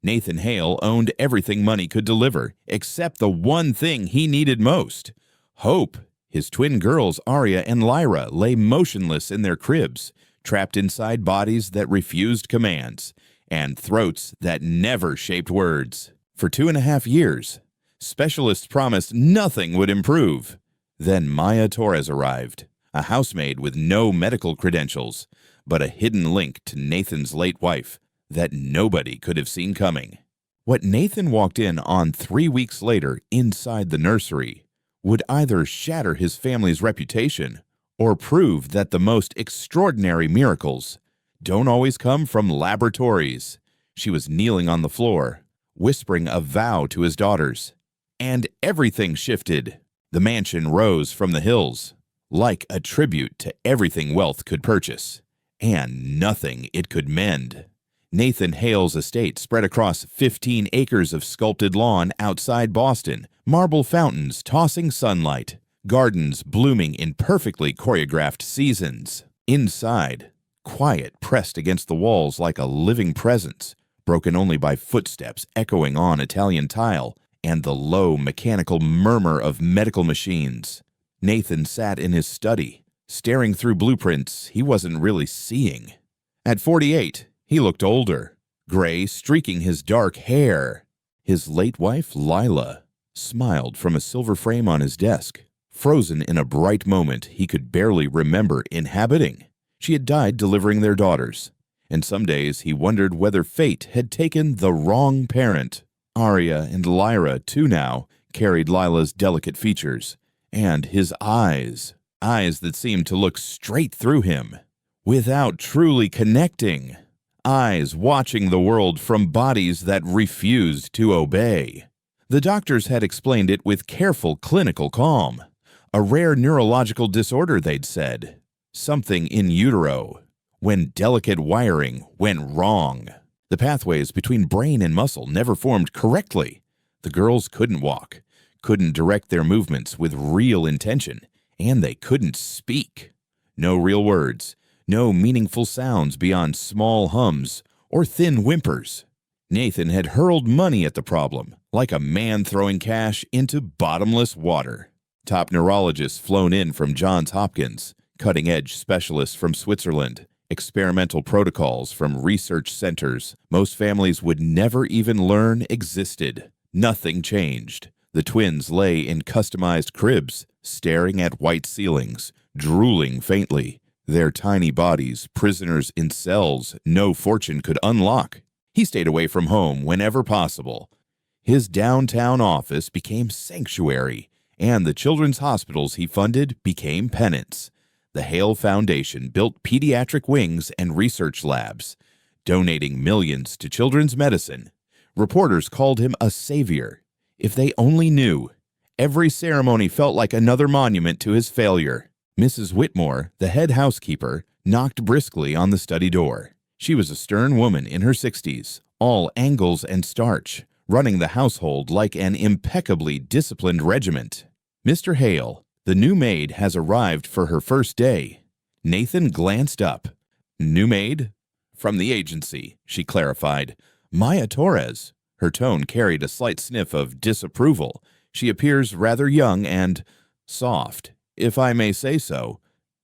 Nathan Hale owned everything money could deliver, except the one thing he needed most: hope. His twin girls, Aria and Lyra, lay motionless in their cribs, trapped inside bodies that refused commands, and throats that never shaped words. For 2.5 years, specialists promised nothing would improve. Then Maya Torres arrived, a housemaid with no medical credentials, but a hidden link to Nathan's late wife that nobody could have seen coming. What Nathan walked in on 3 weeks later inside the nursery would either shatter his family's reputation or prove that the most extraordinary miracles don't always come from laboratories. She was kneeling on the floor, whispering a vow to his daughters. And everything shifted. The mansion rose from the hills, like a tribute to everything wealth could purchase, and nothing it could mend. Nathan Hale's estate spread across 15 acres of sculpted lawn outside Boston, marble fountains tossing sunlight, gardens blooming in perfectly choreographed seasons. Inside, quiet pressed against the walls like a living presence, broken only by footsteps echoing on Italian tile and the low mechanical murmur of medical machines. Nathan sat in his study, staring through blueprints he wasn't really seeing. At 48, he looked older, gray streaking his dark hair. His late wife, Lila, smiled from a silver frame on his desk, frozen in a bright moment he could barely remember inhabiting. She had died delivering their daughters, and some days he wondered whether fate had taken the wrong parent. Aria and Lyra, too, now carried Lila's delicate features, and his eyes that seemed to look straight through him, without truly connecting. Eyes watching the world from bodies that refused to obey. The doctors had explained it with careful clinical calm. A rare neurological disorder, they'd said. Something in utero, when delicate wiring went wrong. The pathways between brain and muscle never formed correctly. The girls couldn't walk, couldn't direct their movements with real intention, and they couldn't speak. No real words, no meaningful sounds beyond small hums or thin whimpers. Nathan had hurled money at the problem, like a man throwing cash into bottomless water. Top neurologists flown in from Johns Hopkins, cutting-edge specialists from Switzerland, experimental protocols from research centers most families would never even learn existed. Nothing changed. The twins lay in customized cribs, staring at white ceilings, drooling faintly, their tiny bodies prisoners in cells no fortune could unlock. He stayed away from home whenever possible. His downtown office became sanctuary, and the children's hospitals he funded became penance. The Hale Foundation built pediatric wings and research labs, donating millions to children's medicine. Reporters called him a savior. If they only knew. Every ceremony felt like another monument to his failure. Mrs. Whitmore, the head housekeeper, knocked briskly on the study door. She was a stern woman in her 60s, all angles and starch, running the household like an impeccably disciplined regiment. Mr. Hale, the new maid, has arrived for her first day. Nathan glanced up. New maid? From the agency, she clarified. Maya Torres. Her tone carried a slight sniff of disapproval. She appears rather young and soft, if I may say so.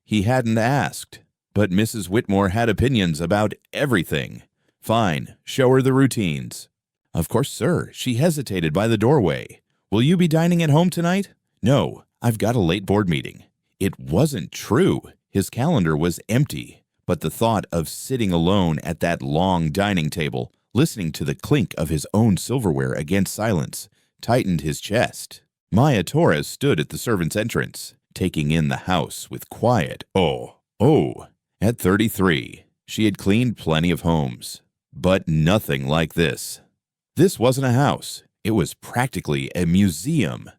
He hadn't asked, but Mrs. Whitmore had opinions about everything. Fine, show her the routines. Of course, sir. She hesitated by the doorway. Will you be dining at home tonight? No, I've got a late board meeting. It wasn't true. His calendar was empty, but the thought of sitting alone at that long dining table, listening to the clink of his own silverware against silence, tightened his chest. Maya Torres stood at the servant's entrance, taking in the house with quiet oh. At 33, she had cleaned plenty of homes, but nothing like this. This wasn't a house. It was practically a museum.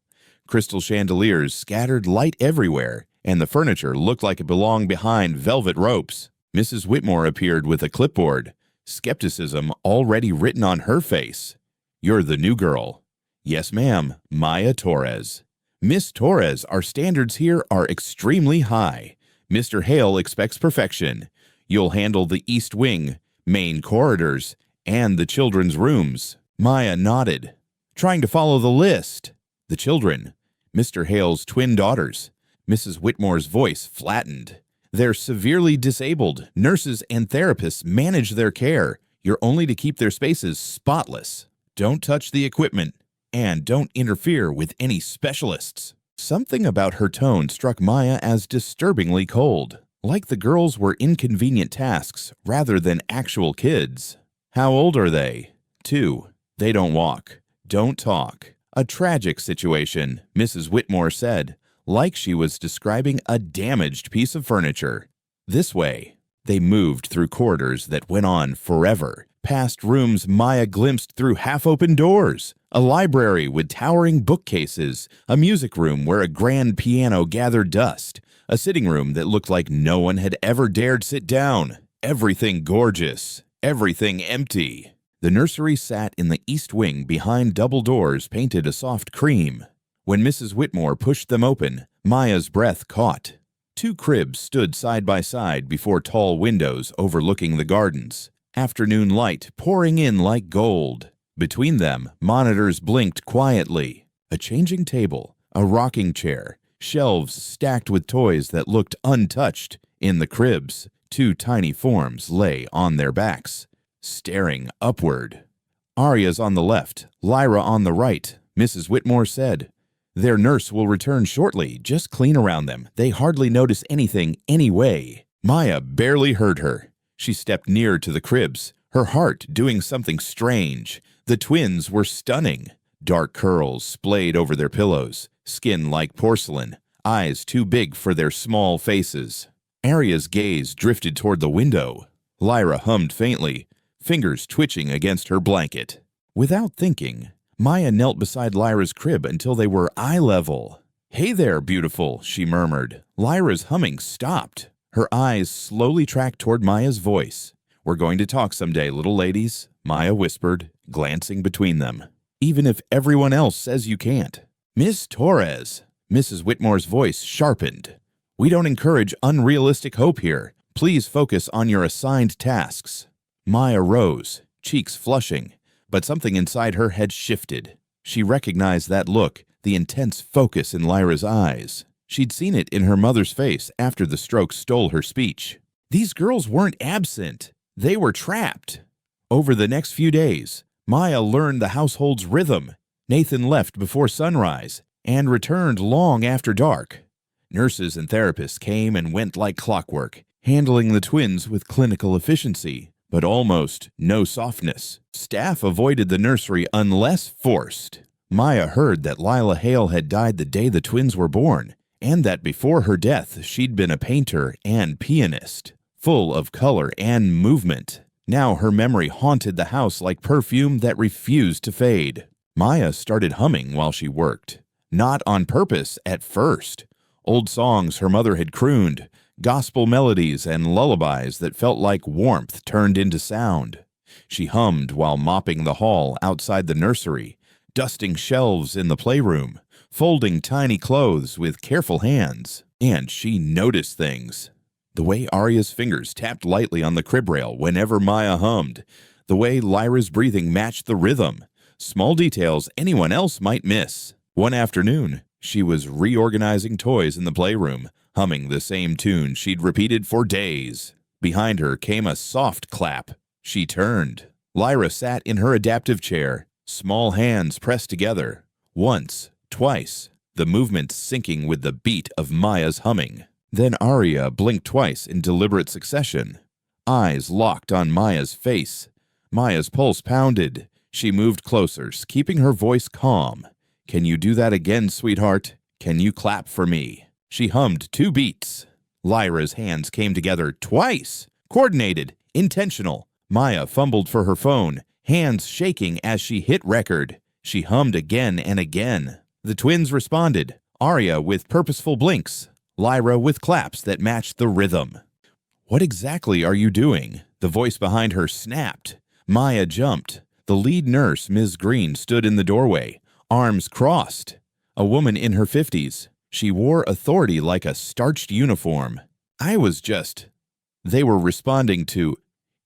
Crystal chandeliers scattered light everywhere, and the furniture looked like it belonged behind velvet ropes. Mrs. Whitmore appeared with a clipboard, skepticism already written on her face. You're the new girl. Yes, ma'am, Maya Torres. Miss Torres, our standards here are extremely high. Mr. Hale expects perfection. You'll handle the east wing, main corridors, And the children's rooms. Maya nodded, trying to follow the list. The children. Mr. Hale's twin daughters. Mrs. Whitmore's voice flattened. They're severely disabled. Nurses and therapists manage their care. You're only to keep their spaces spotless. Don't touch the equipment. And don't interfere with any specialists. Something about her tone struck Maya as disturbingly cold, like the girls were inconvenient tasks rather than actual kids. How old are they? 2. They don't walk. Don't talk. A tragic situation, Mrs. Whitmore said, like she was describing a damaged piece of furniture. This way. They moved through corridors that went on forever, past rooms Maya glimpsed through half-open doors, a library with towering bookcases, a music room where a grand piano gathered dust, a sitting room that looked like no one had ever dared sit down. Everything gorgeous, everything empty. The nursery sat in the east wing behind double doors painted a soft cream. When Mrs. Whitmore pushed them open, Maya's breath caught. 2 cribs stood side by side before tall windows overlooking the gardens, afternoon light pouring in like gold. Between them, monitors blinked quietly. A changing table, a rocking chair, shelves stacked with toys that looked untouched. In the cribs, 2 tiny forms lay on their backs, staring upward. Arya's on the left, Lyra on the right, Mrs. Whitmore said. Their nurse will return shortly. Just clean around them. They hardly notice anything anyway. Maya barely heard her. She stepped near to the cribs, her heart doing something strange. The twins were stunning. Dark curls splayed over their pillows, skin like porcelain, eyes too big for their small faces. Arya's gaze drifted toward the window. Lyra hummed faintly, fingers twitching against her blanket. Without thinking, Maya knelt beside Lyra's crib until they were eye level. "Hey there, beautiful," she murmured. Lyra's humming stopped. Her eyes slowly tracked toward Maya's voice. "We're going to talk someday, little ladies," Maya whispered, glancing between them. "Even if everyone else says you can't." "Miss Torres," Mrs. Whitmore's voice sharpened. "We don't encourage unrealistic hope here. Please focus on your assigned tasks." Maya rose, cheeks flushing, but something inside her had shifted. She recognized that look, the intense focus in Lyra's eyes. She'd seen it in her mother's face after the stroke stole her speech. These girls weren't absent. They were trapped. Over the next few days, Maya learned the household's rhythm. Nathan left before sunrise and returned long after dark. Nurses and therapists came and went like clockwork, handling the twins with clinical efficiency, but almost no softness. Staff avoided the nursery unless forced. Maya heard that Lila Hale had died the day the twins were born, and that before her death she'd been a painter and pianist, full of color and movement. Now her memory haunted the house like perfume that refused to fade. Maya started humming while she worked. Not on purpose at first. Old songs her mother had crooned, gospel melodies and lullabies that felt like warmth turned into sound. She hummed while mopping the hall outside the nursery, dusting shelves in the playroom, folding tiny clothes with careful hands. And she noticed things. The way Arya's fingers tapped lightly on the crib rail whenever Maya hummed, the way Lyra's breathing matched the rhythm, small details anyone else might miss. One afternoon, she was reorganizing toys in the playroom, humming the same tune she'd repeated for days. Behind her came a soft clap. She turned. Lyra sat in her adaptive chair, small hands pressed together. Once, twice, the movement syncing with the beat of Maya's humming. Then Arya blinked twice in deliberate succession. Eyes locked on Maya's face. Maya's pulse pounded. She moved closer, keeping her voice calm. "Can you do that again, sweetheart? Can you clap for me?" She hummed 2 beats. Lyra's hands came together twice. Coordinated, intentional. Maya fumbled for her phone, hands shaking as she hit record. She hummed again and again. The twins responded, Arya with purposeful blinks, Lyra with claps that matched the rhythm. "What exactly are you doing?" The voice behind her snapped. Maya jumped. The lead nurse, Ms. Green, stood in the doorway, arms crossed. A woman in her 50s. She wore authority like a starched uniform. They were responding to,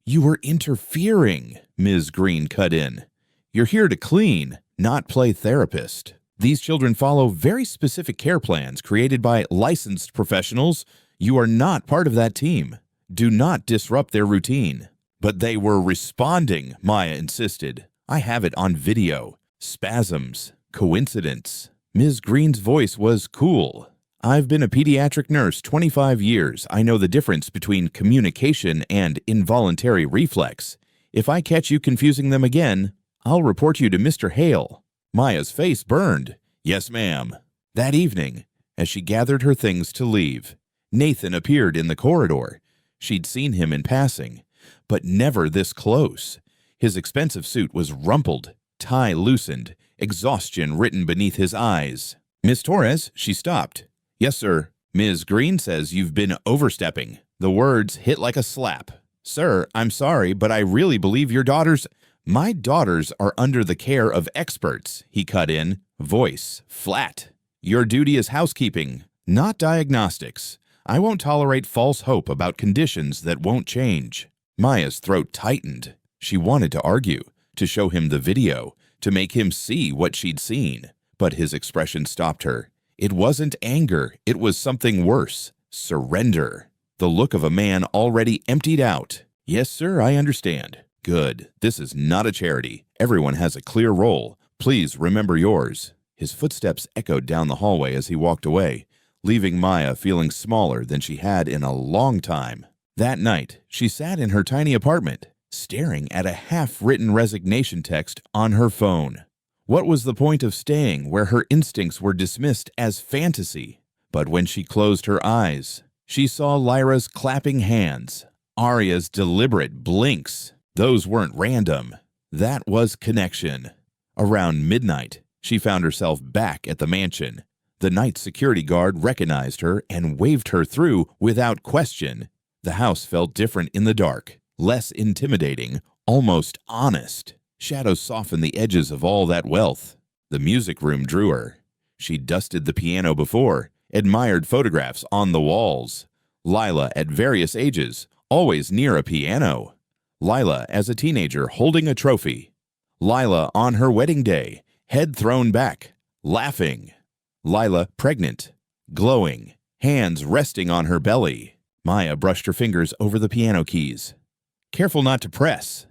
"You were interfering," Ms. Green cut in. "You're here to clean, not play therapist. These children follow very specific care plans created by licensed professionals. You are not part of that team. Do not disrupt their routine." "But they were responding," Maya insisted. "I have it on video. Spasms. Coincidence." Ms. Green's voice was cool. "I've been a pediatric nurse 25 years. I know the difference between communication and involuntary reflex. If I catch you confusing them again, I'll report you to Mr. Hale." Maya's face burned. "Yes, ma'am." That evening, as she gathered her things to leave, Nathan appeared in the corridor. She'd seen him in passing, but never this close. His expensive suit was rumpled, tie loosened, exhaustion written beneath his eyes. "Miss Torres," she stopped. "Yes, sir." "Ms. Green says you've been overstepping." The words hit like a slap. "Sir, I'm sorry, but I really believe your daughters—" "My daughters are under the care of experts," he cut in, voice flat. "Your duty is housekeeping, not diagnostics. I won't tolerate false hope about conditions that won't change." Maya's throat tightened. She wanted to argue, to show him the video, to make him see what she'd seen. But his expression stopped her. It wasn't anger, it was something worse. Surrender. The look of a man already emptied out. "Yes, sir, I understand." "Good. This is not a charity. Everyone has a clear role. Please remember yours." His footsteps echoed down the hallway as he walked away, leaving Maya feeling smaller than she had in a long time. That night, she sat in her tiny apartment, staring at a half-written resignation text on her phone. What was the point of staying where her instincts were dismissed as fantasy? But when she closed her eyes, she saw Lyra's clapping hands, Arya's deliberate blinks. Those weren't random. That was connection. Around midnight, she found herself back at the mansion. The night security guard recognized her and waved her through without question. The house felt different in the dark, less intimidating, almost honest. Shadows softened the edges of all that wealth. The music room drew her. She dusted the piano before, admired photographs on the walls. Lila at various ages, always near a piano. Lila as a teenager holding a trophy. Lila on her wedding day, head thrown back, laughing. Lila pregnant, glowing, hands resting on her belly. Maya brushed her fingers over the piano keys. Careful not to press.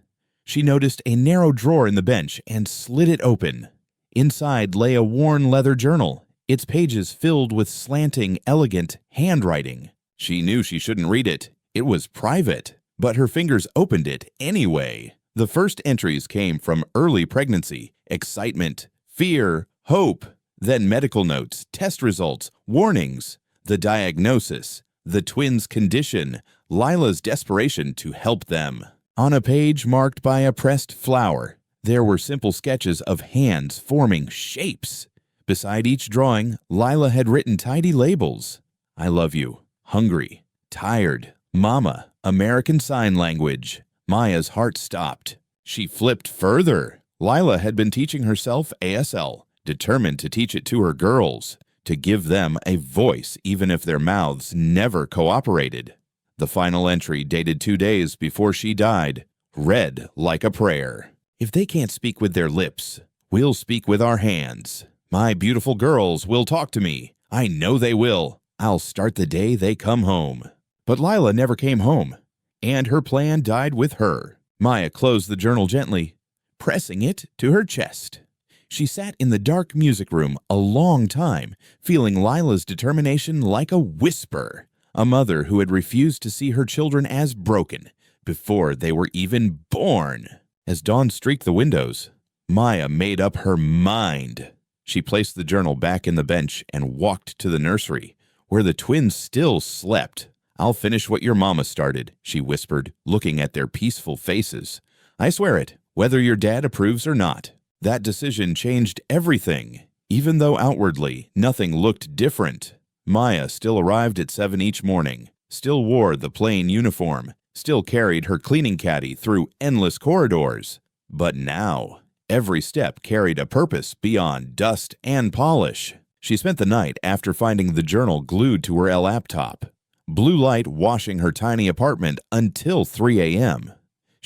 She noticed a narrow drawer in the bench and slid it open. Inside lay a worn leather journal, its pages filled with slanting, elegant handwriting. She knew she shouldn't read it. It was private, but her fingers opened it anyway. The first entries came from early pregnancy, excitement, fear, hope, then medical notes, test results, warnings, the diagnosis, the twins' condition, Lila's desperation to help them. On a page marked by a pressed flower, there were simple sketches of hands forming shapes. Beside each drawing, Lila had written tidy labels. "I love you," "hungry," "tired," "mama," American Sign Language. Maya's heart stopped. She flipped further. Lila had been teaching herself ASL, determined to teach it to her girls, to give them a voice even if their mouths never cooperated. The final entry, dated 2 days before she died, read like a prayer. "If they can't speak with their lips, we'll speak with our hands. My beautiful girls will talk to me. I know they will. I'll start the day they come home." But Lila never came home, and her plan died with her. Maya closed the journal gently, pressing it to her chest. She sat in the dark music room a long time, feeling Lila's determination like a whisper. A mother who had refused to see her children as broken before they were even born. As dawn streaked the windows, Maya made up her mind. She placed the journal back in the bench and walked to the nursery, where the twins still slept. "I'll finish what your mama started," she whispered, looking at their peaceful faces. "I swear it, whether your dad approves or not." That decision changed everything. Even though outwardly nothing looked different, Maya still arrived at 7 each morning, still wore the plain uniform, still carried her cleaning caddy through endless corridors. But now, every step carried a purpose beyond dust and polish. She spent the night after finding the journal glued to her laptop, blue light washing her tiny apartment until 3 a.m.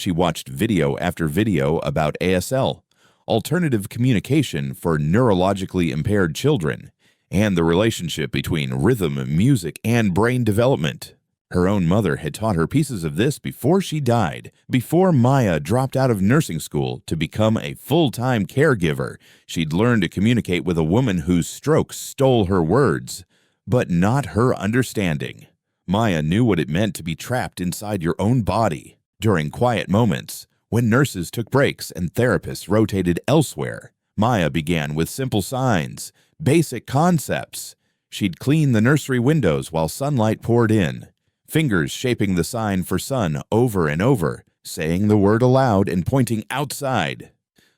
She watched video after video about ASL, alternative communication for neurologically impaired children, and the relationship between rhythm, music, and brain development. Her own mother had taught her pieces of this before she died, before Maya dropped out of nursing school to become a full-time caregiver. She'd learned to communicate with a woman whose stroke stole her words, but not her understanding. Maya knew what it meant to be trapped inside your own body. During quiet moments, when nurses took breaks and therapists rotated elsewhere, Maya began with simple signs, basic concepts. She'd clean the nursery windows while sunlight poured in, fingers shaping the sign for sun over and over, saying the word aloud and pointing outside.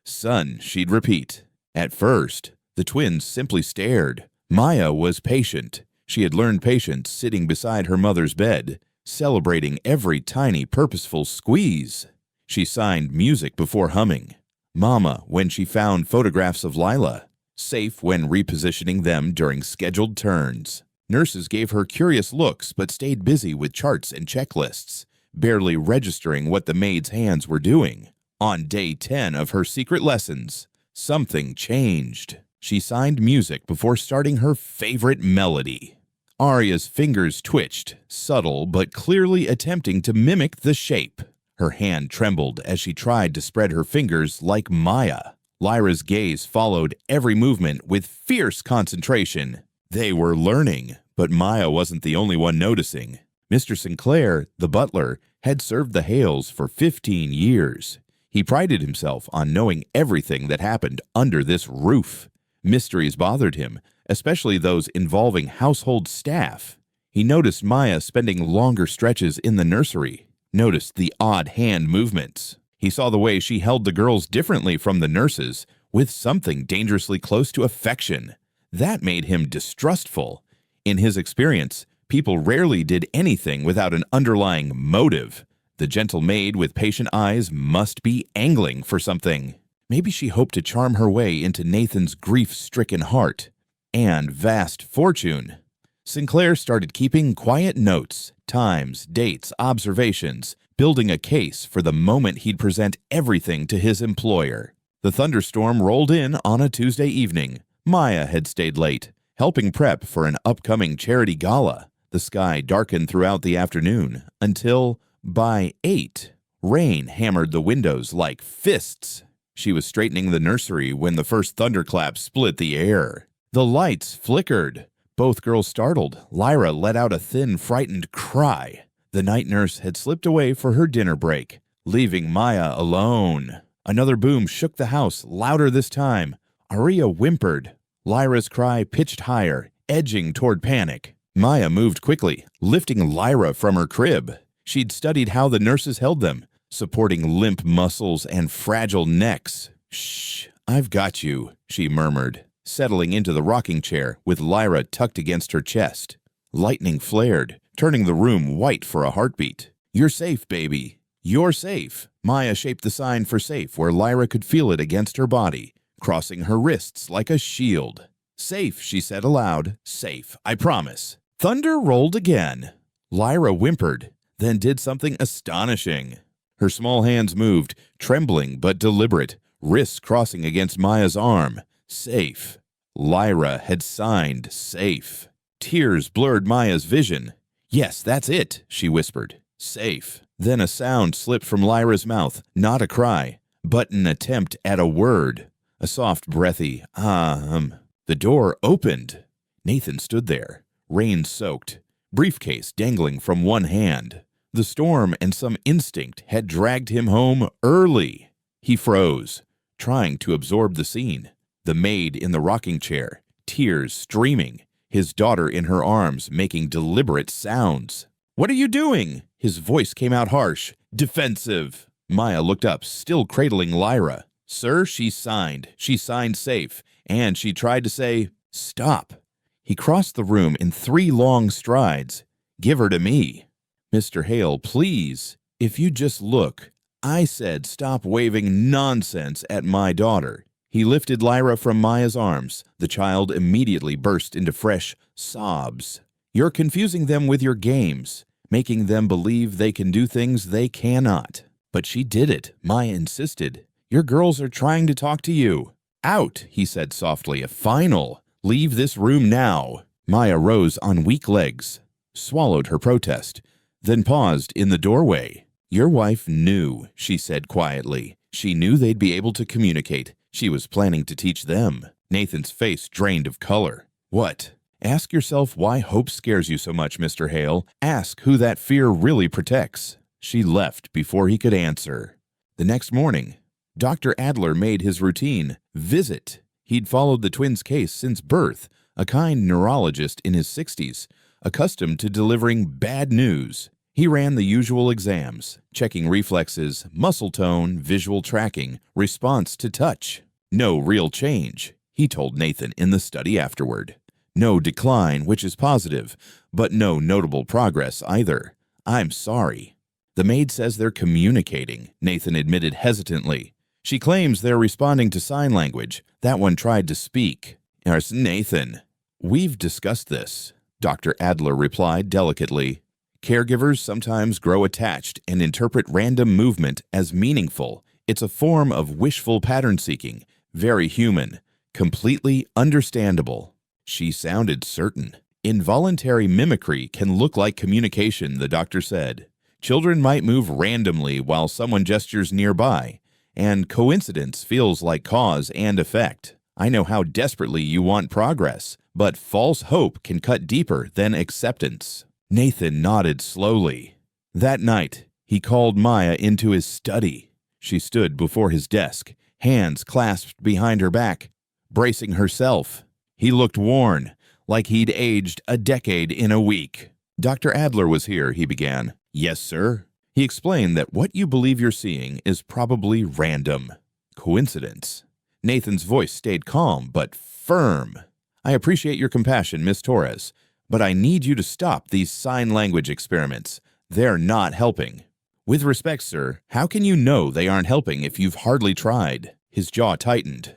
Sun, she'd repeat. At first, the twins simply stared. Maya was patient. She had learned patience sitting beside her mother's bed, celebrating every tiny purposeful squeeze. She signed music before humming. Mama when she found photographs of Lila. Safe when repositioning them during scheduled turns. Nurses gave her curious looks but stayed busy with charts and checklists, barely registering what the maid's hands were doing. On day 10 of her secret lessons, something changed. She signed music before starting her favorite melody. Aria's fingers twitched, subtle but clearly attempting to mimic the shape. Her hand trembled as she tried to spread her fingers like Maya. Lyra's gaze followed every movement with fierce concentration. They were learning, but Maya wasn't the only one noticing. Mr. Sinclair, the butler, had served the Hales for 15 years. He prided himself on knowing everything that happened under this roof. Mysteries bothered him, especially those involving household staff. He noticed Maya spending longer stretches in the nursery, noticed the odd hand movements. He saw the way she held the girls differently from the nurses, with something dangerously close to affection. That made him distrustful. In his experience, people rarely did anything without an underlying motive. The gentle maid with patient eyes must be angling for something. Maybe she hoped to charm her way into Nathan's grief-stricken heart and vast fortune. Sinclair started keeping quiet notes, times, dates, observations, building a case for the moment he'd present everything to his employer. The thunderstorm rolled in on a Tuesday evening. Maya had stayed late, helping prep for an upcoming charity gala. The sky darkened throughout the afternoon until, by 8, rain hammered the windows like fists. She was straightening the nursery when the first thunderclap split the air. The lights flickered. Both girls startled. Lyra let out a thin, frightened cry. The night nurse had slipped away for her dinner break, leaving Maya alone. Another boom shook the house, louder this time. Aria whimpered. Lyra's cry pitched higher, edging toward panic. Maya moved quickly, lifting Lyra from her crib. She'd studied how the nurses held them, supporting limp muscles and fragile necks. "Shh, I've got you," she murmured, settling into the rocking chair with Lyra tucked against her chest. Lightning flared, turning the room white for a heartbeat. "You're safe, baby. You're safe." Maya shaped the sign for safe where Lyra could feel it against her body, crossing her wrists like a shield. "Safe," she said aloud. "Safe, I promise." Thunder rolled again. Lyra whimpered, then did something astonishing. Her small hands moved, trembling but deliberate, wrists crossing against Maya's arm. Safe. Lyra had signed safe. Tears blurred Maya's vision. "Yes, that's it," she whispered. "Safe." Then a sound slipped from Lyra's mouth, not a cry, but an attempt at a word. A soft, breathy, The door opened. Nathan stood there, rain-soaked, briefcase dangling from one hand. The storm and some instinct had dragged him home early. He froze, trying to absorb the scene. The maid in the rocking chair, tears streaming, his daughter in her arms making deliberate sounds. "What are you doing?" His voice came out harsh, defensive. Maya looked up, still cradling Lyra. "Sir, she signed safe, and she tried to say, 'Stop.'" He crossed the room in 3 long strides. "Give her to me." "Mr. Hale, please, if you just look. I said stop waving nonsense at my daughter." He lifted Lyra from Maya's arms. The child immediately burst into fresh sobs. "You're confusing them with your games, making them believe they can do things they cannot." But she did it, Maya insisted. Your girls are trying to talk to you. Out, he said softly. A final. Leave this room now. Maya rose on weak legs, swallowed her protest, then paused in the doorway. Your wife knew, she said quietly. She knew they'd be able to communicate. She was planning to teach them. Nathan's face drained of color. What? Ask yourself why hope scares you so much, Mr. Hale. Ask who that fear really protects. She left before he could answer. The next morning, Dr. Adler made his routine visit. He'd followed the twins' case since birth, a kind neurologist in his 60s, accustomed to delivering bad news. He ran the usual exams, checking reflexes, muscle tone, visual tracking, response to touch. No real change, he told Nathan in the study afterward. No decline, which is positive, but no notable progress either. I'm sorry. The maid says they're communicating, Nathan admitted hesitantly. She claims they're responding to sign language. That one tried to speak. Nathan, we've discussed this, Dr. Adler replied delicately. Caregivers sometimes grow attached and interpret random movement as meaningful. It's a form of wishful pattern seeking, very human, completely understandable. She sounded certain. Involuntary mimicry can look like communication, the doctor said. Children might move randomly while someone gestures nearby, and coincidence feels like cause and effect. I know how desperately you want progress, but false hope can cut deeper than acceptance. Nathan nodded slowly. That night, he called Maya into his study. She stood before his desk, hands clasped behind her back, bracing herself. He looked worn, like he'd aged a decade in a week. Dr. Adler was here, he began. Yes, sir. He explained that what you believe you're seeing is probably random. Coincidence. Nathan's voice stayed calm but firm. I appreciate your compassion, Miss Torres, but I need you to stop these sign language experiments. They're not helping. With respect, sir, how can you know they aren't helping if you've hardly tried? His jaw tightened.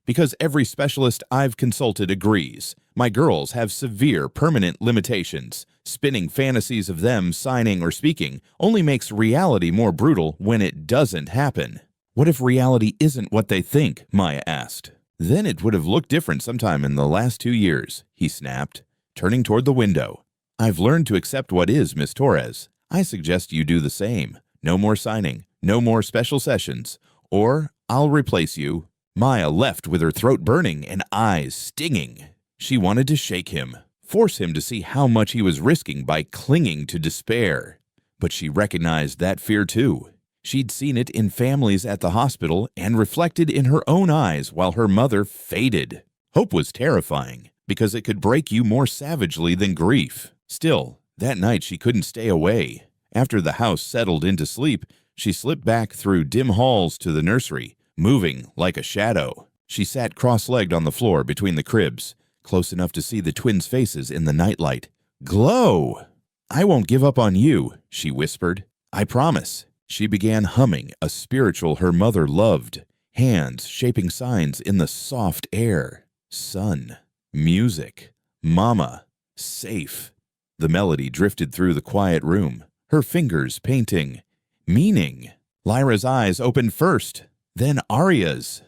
Because every specialist I've consulted agrees. My girls have severe, permanent limitations. Spinning fantasies of them signing or speaking only makes reality more brutal when it doesn't happen. What if reality isn't what they think? Maya asked. Then it would have looked different sometime in the last 2 years, he snapped, turning toward the window. I've learned to accept what is, Miss Torres. I suggest you do the same. No more signing, no more special sessions, or I'll replace you. Maya left with her throat burning and eyes stinging. She wanted to shake him, force him to see how much he was risking by clinging to despair. But she recognized that fear too. She'd seen it in families at the hospital and reflected in her own eyes while her mother faded. Hope was terrifying because it could break you more savagely than grief. Still, that night she couldn't stay away. After the house settled into sleep, she slipped back through dim halls to the nursery, moving like a shadow. She sat cross-legged on the floor between the cribs, close enough to see the twins' faces in the nightlight. Glow! I won't give up on you, she whispered. I promise. She began humming a spiritual her mother loved, hands shaping signs in the soft air. Sun, music, mama, safe. The melody drifted through the quiet room, her fingers painting, meaning. Lyra's eyes opened first, then Arya's.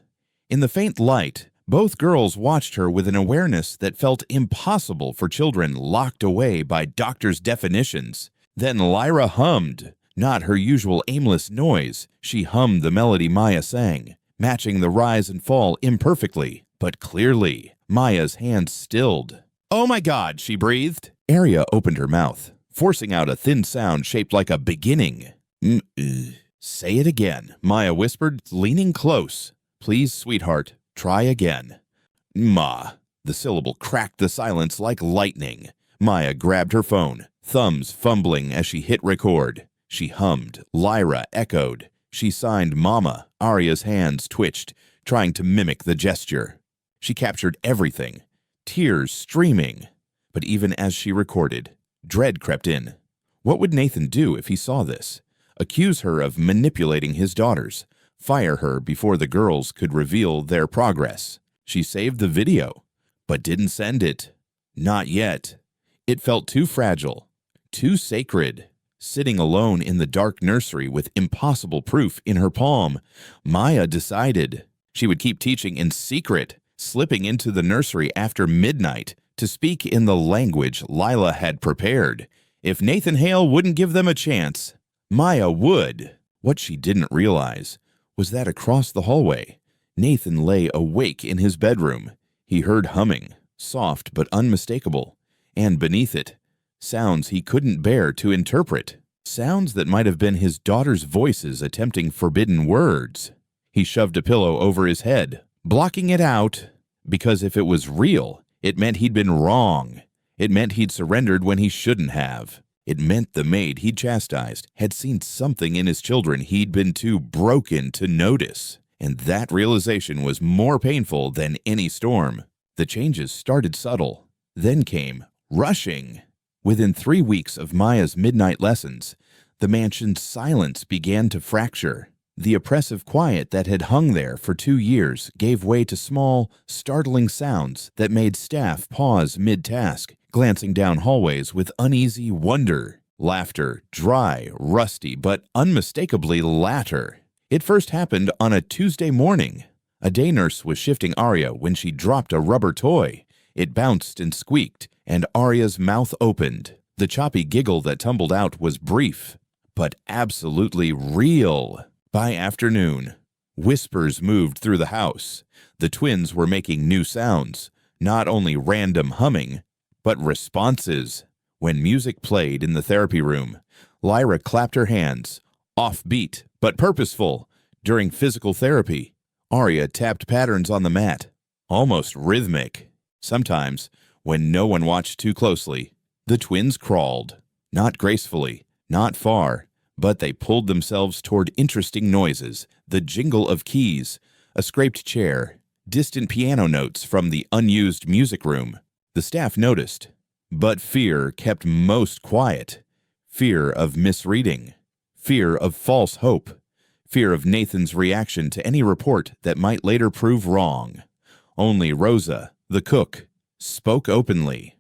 In the faint light, both girls watched her with an awareness that felt impossible for children locked away by doctors' definitions. Then Lyra hummed. Not her usual aimless noise, she hummed the melody Maya sang, matching the rise and fall imperfectly, but clearly. Maya's hands stilled. Oh my God, she breathed. Arya opened her mouth, forcing out a thin sound shaped like a beginning. Say it again, Maya whispered, leaning close. Please, sweetheart, try again. Ma. The syllable cracked the silence like lightning. Maya grabbed her phone, thumbs fumbling as she hit record. She hummed. Lyra echoed. She signed Mama. Arya's hands twitched, trying to mimic the gesture. She captured everything, tears streaming. But even as she recorded, dread crept in. What would Nathan do if he saw this? Accuse her of manipulating his daughters, fire her before the girls could reveal their progress. She saved the video, but didn't send it. Not yet. It felt too fragile, too sacred. Sitting alone in the dark nursery with impossible proof in her palm, Maya decided she would keep teaching in secret, slipping into the nursery after midnight to speak in the language Lila had prepared. If Nathan Hale wouldn't give them a chance, Maya would. What she didn't realize was that across the hallway, Nathan lay awake in his bedroom. He heard humming, soft but unmistakable, and beneath it, sounds he couldn't bear to interpret, sounds that might have been his daughter's voices attempting forbidden words. He shoved a pillow over his head, blocking it out, because if it was real, it meant he'd been wrong. It meant he'd surrendered when he shouldn't have. It meant the maid he'd chastised had seen something in his children he'd been too broken to notice. And that realization was more painful than any storm. The changes started subtle, then came rushing. Within 3 weeks of Maya's midnight lessons, the mansion's silence began to fracture. The oppressive quiet that had hung there for 2 years gave way to small, startling sounds that made staff pause mid-task, glancing down hallways with uneasy wonder. Laughter, dry, rusty, but unmistakably latter. It first happened on a Tuesday morning. A day nurse was shifting Arya when she dropped a rubber toy. It bounced and squeaked, and Arya's mouth opened. The choppy giggle that tumbled out was brief, but absolutely real. By afternoon, whispers moved through the house. The twins were making new sounds, not only random humming, but responses. When music played in the therapy room, Lyra clapped her hands, offbeat but purposeful. During physical therapy, Arya tapped patterns on the mat, almost rhythmic. Sometimes, when no one watched too closely, the twins crawled. Not gracefully, not far, but they pulled themselves toward interesting noises, the jingle of keys, a scraped chair, distant piano notes from the unused music room. The staff noticed, but fear kept most quiet. Fear of misreading, fear of false hope, fear of Nathan's reaction to any report that might later prove wrong. Only Rosa, the cook, spoke openly.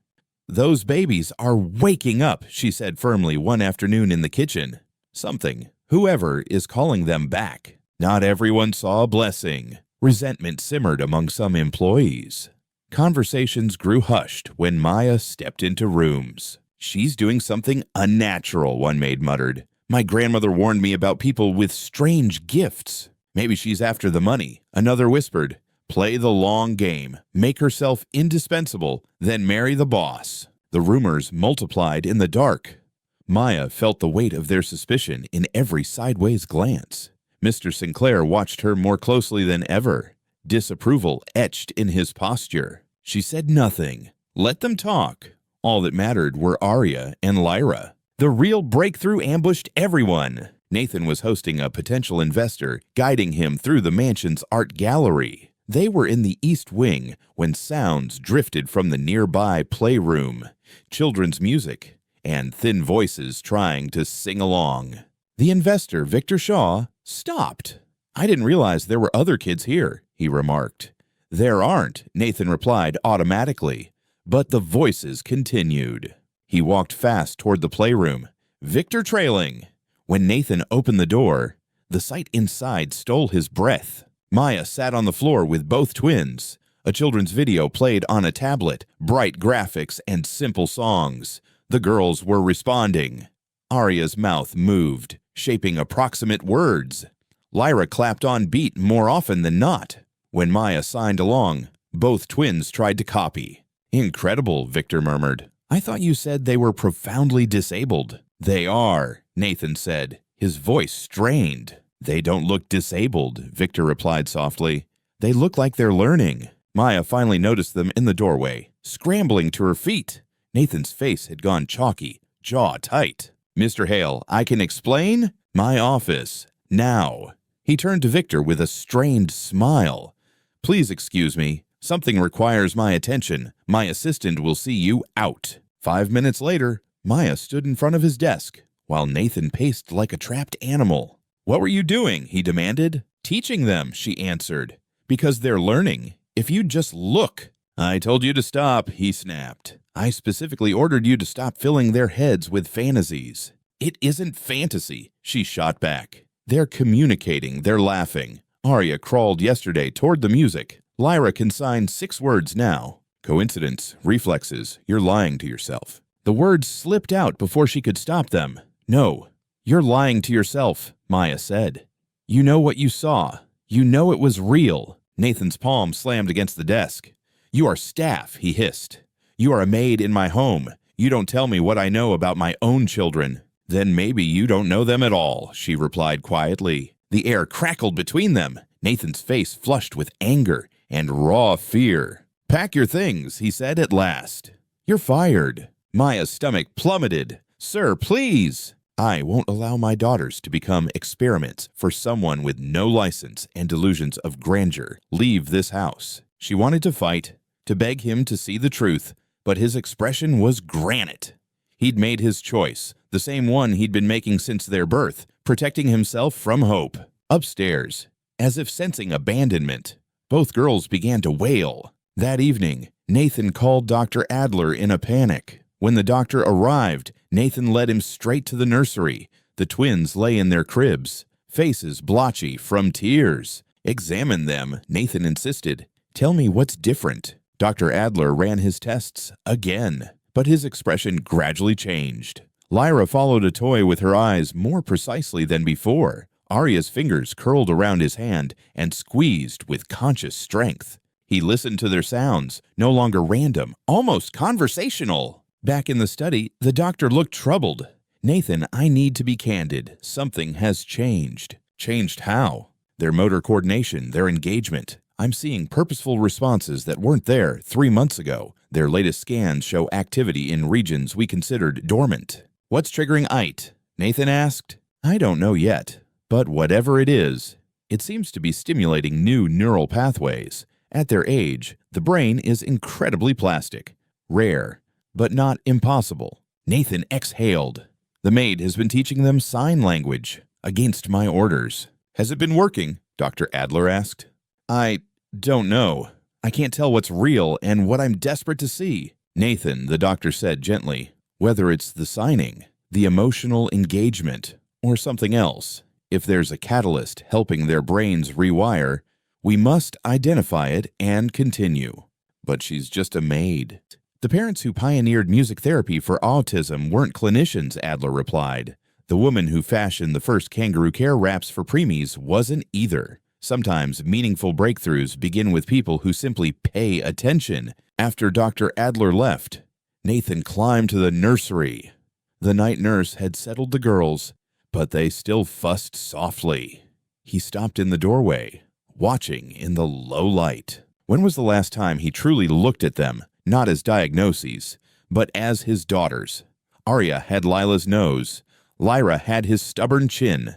"Those babies are waking up," she said firmly one afternoon in the kitchen. "Something, whoever, is calling them back." Not everyone saw a blessing. Resentment simmered among some employees. Conversations grew hushed when Maya stepped into rooms. "She's doing something unnatural," one maid muttered. "My grandmother warned me about people with strange gifts. Maybe she's after the money." Another whispered, "Play the long game, make herself indispensable, then marry the boss." The rumors multiplied in the dark. Maya felt the weight of their suspicion in every sideways glance. Mr. Sinclair watched her more closely than ever, disapproval etched in his posture. She said nothing. Let them talk. All that mattered were Arya and Lyra. The real breakthrough ambushed everyone. Nathan was hosting a potential investor, guiding him through the mansion's art gallery. They were in the east wing when sounds drifted from the nearby playroom, children's music, and thin voices trying to sing along. The investor, Victor Shaw, stopped. "I didn't realize there were other kids here," he remarked. "There aren't," Nathan replied automatically, but the voices continued. He walked fast toward the playroom, Victor trailing. When Nathan opened the door, the sight inside stole his breath. Maya sat on the floor with both twins. A children's video played on a tablet, bright graphics and simple songs. The girls were responding. Arya's mouth moved, shaping approximate words. Lyra clapped on beat more often than not. When Maya signed along, both twins tried to copy. "Incredible," Victor murmured. "I thought you said they were profoundly disabled." "They are," Nathan said, his voice strained. "They don't look disabled," Victor replied softly. "They look like they're learning." Maya finally noticed them in the doorway, scrambling to her feet. Nathan's face had gone chalky, jaw tight. "Mr. Hale, I can explain? My office. Now." He turned to Victor with a strained smile. "Please excuse me. Something requires my attention. My assistant will see you out." 5 minutes later, Maya stood in front of his desk, while Nathan paced like a trapped animal. "What were you doing?" he demanded. "Teaching them," she answered. "Because they're learning. If you'd just look." "I told you to stop," he snapped. "I specifically ordered you to stop filling their heads with fantasies." "It isn't fantasy," she shot back. "They're communicating, they're laughing. Arya crawled yesterday toward the music. Lyra can sign 6 words now." "Coincidence, reflexes, you're lying to yourself." The words slipped out before she could stop them. "No, you're lying to yourself," Maya said. "You know what you saw. You know it was real." Nathan's palm slammed against the desk. "You are staff," he hissed. "You are a maid in my home. You don't tell me what I know about my own children." "Then maybe you don't know them at all," she replied quietly. The air crackled between them. Nathan's face flushed with anger and raw fear. "Pack your things," he said at last. "You're fired." Maya's stomach plummeted. "Sir, please." "I won't allow my daughters to become experiments for someone with no license and delusions of grandeur. Leave this house." She wanted to fight, to beg him to see the truth, but his expression was granite. He'd made his choice, the same one he'd been making since their birth, protecting himself from hope. Upstairs, as if sensing abandonment, both girls began to wail. That evening, Nathan called Dr. Adler in a panic. When the doctor arrived, Nathan led him straight to the nursery. The twins lay in their cribs, faces blotchy from tears. "Examine them," Nathan insisted. "Tell me what's different." Dr. Adler ran his tests again, but his expression gradually changed. Lyra followed a toy with her eyes more precisely than before. Arya's fingers curled around his hand and squeezed with conscious strength. He listened to their sounds, no longer random, almost conversational. Back in the study, the doctor looked troubled. "Nathan, I need to be candid. Something has changed." "Changed how?" "Their motor coordination, their engagement. I'm seeing purposeful responses that weren't there 3 months ago. Their latest scans show activity in regions we considered dormant." "What's triggering IT?" Nathan asked. "I don't know yet, but whatever it is, it seems to be stimulating new neural pathways. At their age, the brain is incredibly plastic, rare, but not impossible." Nathan exhaled. "The maid has been teaching them sign language, against my orders." "Has it been working?" Dr. Adler asked. "I don't know. I can't tell what's real and what I'm desperate to see." "Nathan," the doctor said gently, "whether it's the signing, the emotional engagement, or something else, if there's a catalyst helping their brains rewire, we must identify it and continue." "But she's just a maid." "The parents who pioneered music therapy for autism weren't clinicians," Adler replied. "The woman who fashioned the first kangaroo care wraps for preemies wasn't either. Sometimes meaningful breakthroughs begin with people who simply pay attention." After Dr. Adler left, Nathan climbed to the nursery. The night nurse had settled the girls, but they still fussed softly. He stopped in the doorway, watching in the low light. When was the last time he truly looked at them, not as diagnoses, but as his daughters? Arya had Lila's nose. Lyra had his stubborn chin.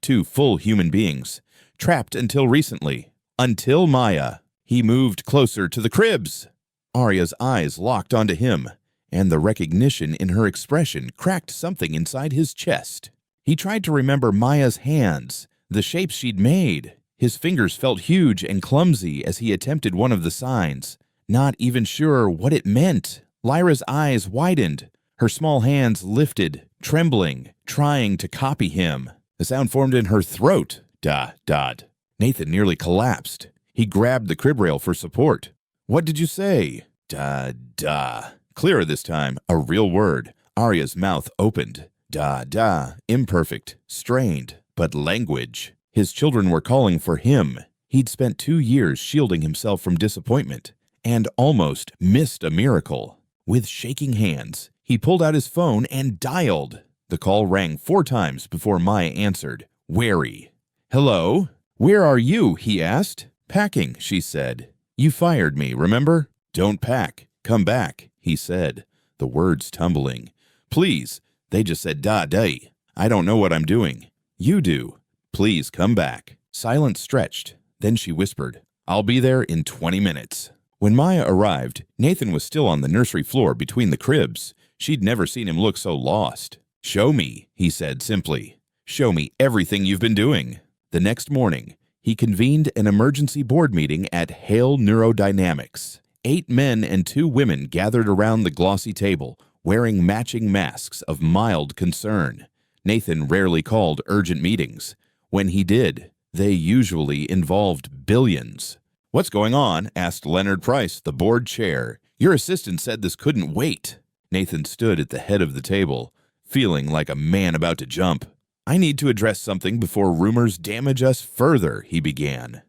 2 full human beings, trapped until recently. Until Maya. He moved closer to the cribs. Arya's eyes locked onto him, and the recognition in her expression cracked something inside his chest. He tried to remember Maya's hands, the shapes she'd made. His fingers felt huge and clumsy as he attempted one of the signs, not even sure what it meant. Lyra's eyes widened. Her small hands lifted, trembling, trying to copy him. The sound formed in her throat. Da-dad. Nathan nearly collapsed. He grabbed the crib rail for support. "What did you say?" "Da-da." Clearer this time, a real word. Arya's mouth opened. Da-da. Imperfect, strained, but language. His children were calling for him. He'd spent 2 years shielding himself from disappointment, and almost missed a miracle. With shaking hands, he pulled out his phone and dialed. The call rang 4 times before Maya answered, wary. "Hello? Where are you?" he asked. "Packing," she said. "You fired me, remember?" "Don't pack. Come back," he said, the words tumbling. "Please." They just said da-day. "I don't know what I'm doing." "You do. Please come back." Silence stretched. Then she whispered, "I'll be there in 20 minutes. When Maya arrived, Nathan was still on the nursery floor between the cribs. She'd never seen him look so lost. "Show me," he said simply. "Show me everything you've been doing." The next morning, he convened an emergency board meeting at Hale Neurodynamics. 8 men and 2 women gathered around the glossy table, wearing matching masks of mild concern. Nathan rarely called urgent meetings. When he did, they usually involved billions. "What's going on?" asked Leonard Price, the board chair. "Your assistant said this couldn't wait." Nathan stood at the head of the table, feeling like a man about to jump. "I need to address something before rumors damage us further," he began.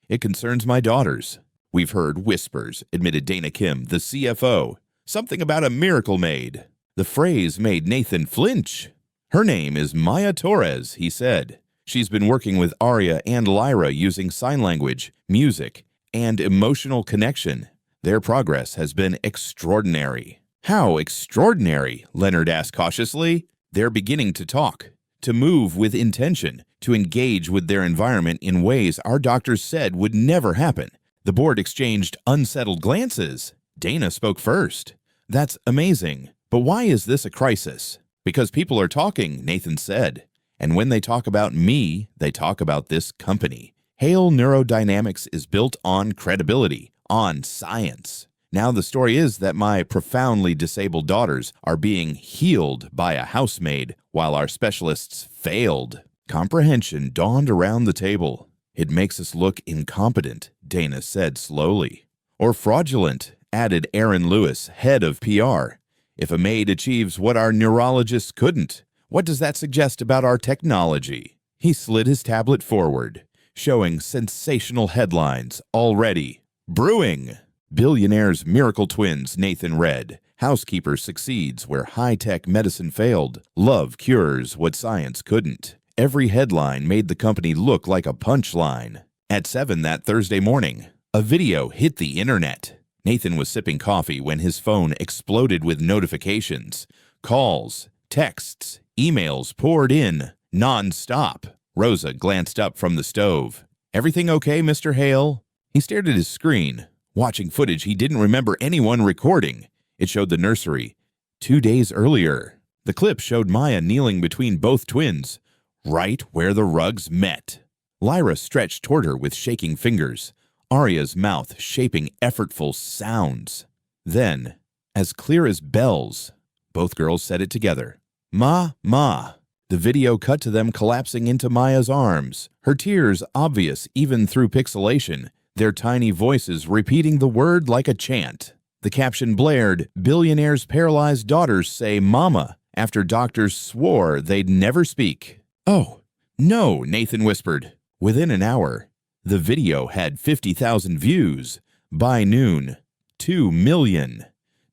"It concerns my daughters." "We've heard whispers," admitted Dana Kim, the CFO. "Something about a miracle maid." The phrase made Nathan flinch. "Her name is Maya Torres," he said. "She's been working with Aria and Lyra using sign language, music, and emotional connection. Their progress has been extraordinary." "How extraordinary?" Leonard asked cautiously. "They're beginning to talk, to move with intention, to engage with their environment in ways our doctors said would never happen." The board exchanged unsettled glances. Dana spoke first. "That's amazing. But why is this a crisis?" "Because people are talking," Nathan said. "And when they talk about me, they talk about this company. Hale Neurodynamics is built on credibility, on science. Now the story is that my profoundly disabled daughters are being healed by a housemaid while our specialists failed." Comprehension dawned around the table. "It makes us look incompetent," Dana said slowly. "Or fraudulent," added Aaron Lewis, head of PR. "If a maid achieves what our neurologists couldn't, what does that suggest about our technology?" He slid his tablet forward, showing sensational headlines already brewing. "Billionaire's miracle twins," Nathan read. "Housekeeper succeeds where high-tech medicine failed. Love cures what science couldn't." Every headline made the company look like a punchline. At 7 that Thursday morning, a video hit the internet. Nathan was sipping coffee when his phone exploded with notifications. Calls, texts, emails poured in non-stop. Rosa glanced up from the stove. "Everything okay, Mr. Hale?" He stared at his screen, watching footage he didn't remember anyone recording. It showed the nursery 2 days earlier. The clip showed Maya kneeling between both twins, right where the rugs met. Lyra stretched toward her with shaking fingers, Aria's mouth shaping effortful sounds. Then, as clear as bells, both girls said it together. "Ma, ma." The video cut to them collapsing into Maya's arms, her tears obvious even through pixelation, their tiny voices repeating the word like a chant. The caption blared, "Billionaire's paralyzed daughters say mama," after doctors swore they'd never speak. "Oh, no," Nathan whispered. Within an hour, the video had 50,000 views. By noon, 2 million.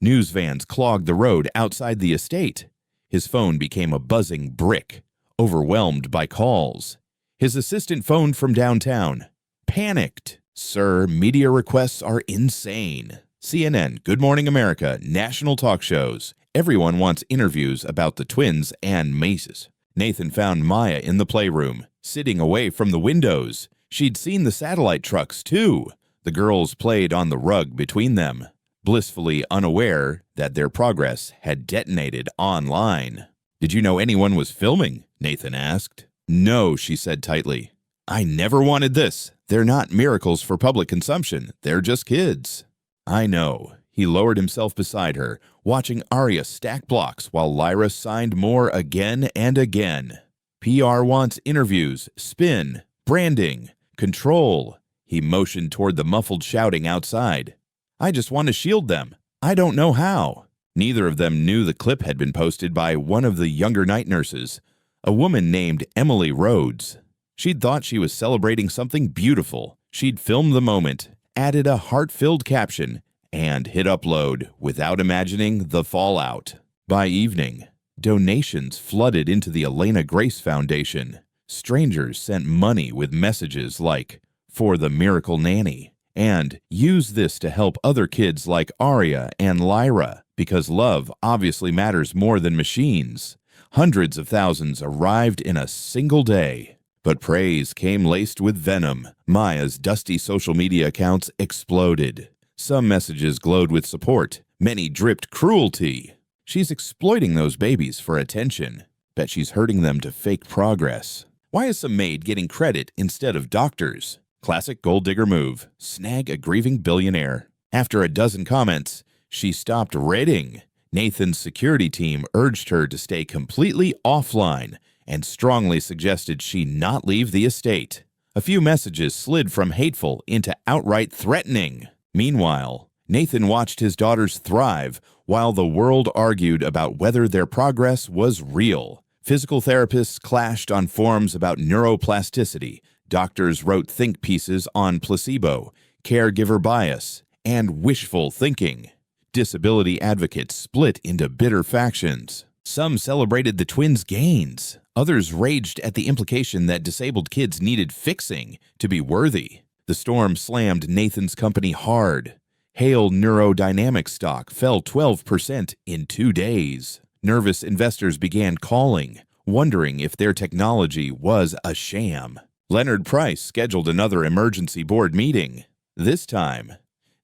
News vans clogged the road outside the estate. His phone became a buzzing brick, overwhelmed by calls. His assistant phoned from downtown. Panicked. "Sir, media requests are insane. CNN, Good Morning America, national talk shows. Everyone wants interviews about the twins and Macy's." Nathan found Maya in the playroom, sitting away from the windows. She'd seen the satellite trucks, too. The girls played on the rug between them, blissfully unaware that their progress had detonated online. "Did you know anyone was filming?" Nathan asked. "No," she said tightly. "I never wanted this. They're not miracles for public consumption. They're just kids." "I know." He lowered himself beside her, watching Aria stack blocks while Lyra signed more again and again. "PR wants interviews, spin, branding, control." He motioned toward the muffled shouting outside. "I just want to shield them. I don't know how." Neither of them knew the clip had been posted by one of the younger night nurses, a woman named Emily Rhodes. She'd thought she was celebrating something beautiful. She'd filmed the moment, added a heart-filled caption, and hit upload without imagining the fallout. By evening, donations flooded into the Elena Grace Foundation. Strangers sent money with messages like, "For the miracle nanny," and "Use this to help other kids like Aria and Lyra, because love obviously matters more than machines." Hundreds of thousands arrived in a single day. But praise came laced with venom. Maya's dusty social media accounts exploded. Some messages glowed with support. Many dripped cruelty. "She's exploiting those babies for attention. Bet she's hurting them to fake progress. Why is some maid getting credit instead of doctors? Classic gold digger move. Snag a grieving billionaire." After a dozen comments, she stopped reading. Nathan's security team urged her to stay completely offline and strongly suggested she not leave the estate. A few messages slid from hateful into outright threatening. Meanwhile, Nathan watched his daughters thrive while the world argued about whether their progress was real. Physical therapists clashed on forums about neuroplasticity. Doctors wrote think pieces on placebo, caregiver bias, and wishful thinking. Disability advocates split into bitter factions. Some celebrated the twins' gains. Others raged at the implication that disabled kids needed fixing to be worthy. The storm slammed Nathan's company hard. Hale Neurodynamics stock fell 12% in 2 days. Nervous investors began calling, wondering if their technology was a sham. Leonard Price scheduled another emergency board meeting. This time,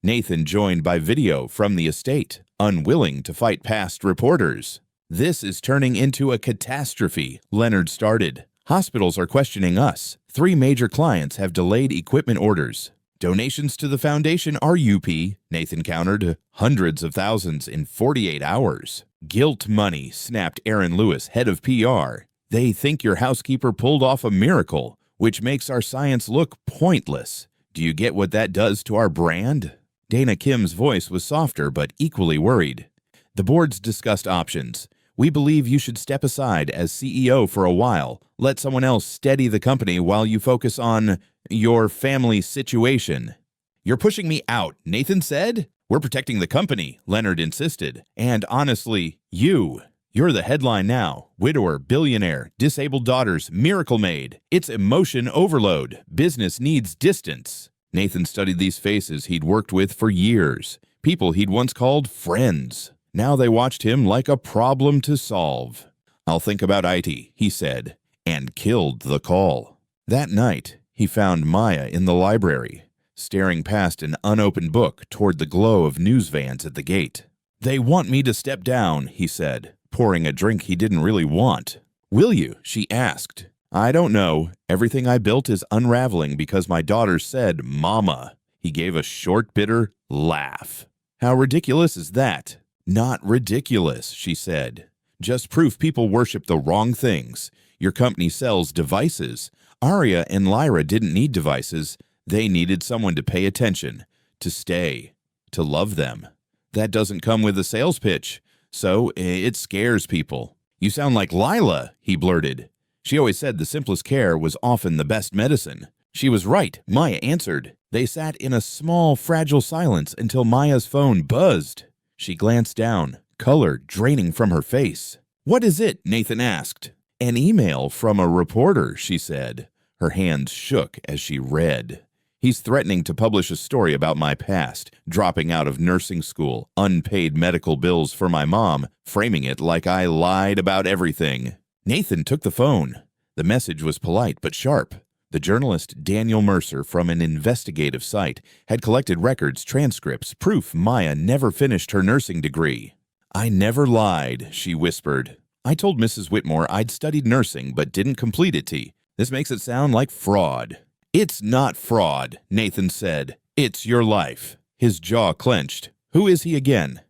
Nathan joined by video from the estate, unwilling to fight past reporters. "This is turning into a catastrophe," Leonard started. "Hospitals are questioning us. 3 major clients have delayed equipment orders. Donations to the foundation are UP," Nathan countered, "hundreds of thousands in 48 hours. "Guilt money," snapped Aaron Lewis, head of PR. "They think your housekeeper pulled off a miracle, which makes our science look pointless. Do you get what that does to our brand?" Dana Kim's voice was softer but equally worried. "The board's discussed options. We believe you should step aside as CEO for a while. Let someone else steady the company while you focus on your family situation." "You're pushing me out," Nathan said. "We're protecting the company," Leonard insisted. "And honestly, you're the headline now. Widower, billionaire, disabled daughters, miracle maid. It's emotion overload. Business needs distance." Nathan studied these faces he'd worked with for years, people he'd once called friends. Now they watched him like a problem to solve. "I'll think about IT," he said, and killed the call. That night, he found Maya in the library, staring past an unopened book toward the glow of news vans at the gate. "They want me to step down," he said, pouring a drink he didn't really want. "Will you?" she asked. "I don't know. Everything I built is unraveling because my daughter said, 'Mama.'" He gave a short, bitter laugh. "How ridiculous is that?" "Not ridiculous," she said. "Just proof people worship the wrong things. Your company sells devices. Aria and Lyra didn't need devices. They needed someone to pay attention, to stay, to love them. That doesn't come with a sales pitch, so it scares people." "You sound like Lila," he blurted. She always said the simplest care was often the best medicine. She was right, Maya answered. They sat in a small, fragile silence until Maya's phone buzzed. She glanced down, color draining from her face. "What is it?" Nathan asked. "An email from a reporter," she said. Her hands shook as she read. "He's threatening to publish a story about my past, dropping out of nursing school, unpaid medical bills for my mom, framing it like I lied about everything." Nathan took the phone. The message was polite but sharp. The journalist Daniel Mercer from an investigative site had collected records, transcripts, proof Maya never finished her nursing degree. "I never lied," she whispered. "I told Mrs. Whitmore I'd studied nursing but didn't complete it. This makes it sound like fraud." "It's not fraud," Nathan said. "It's your life." His jaw clenched. "Who is he again?"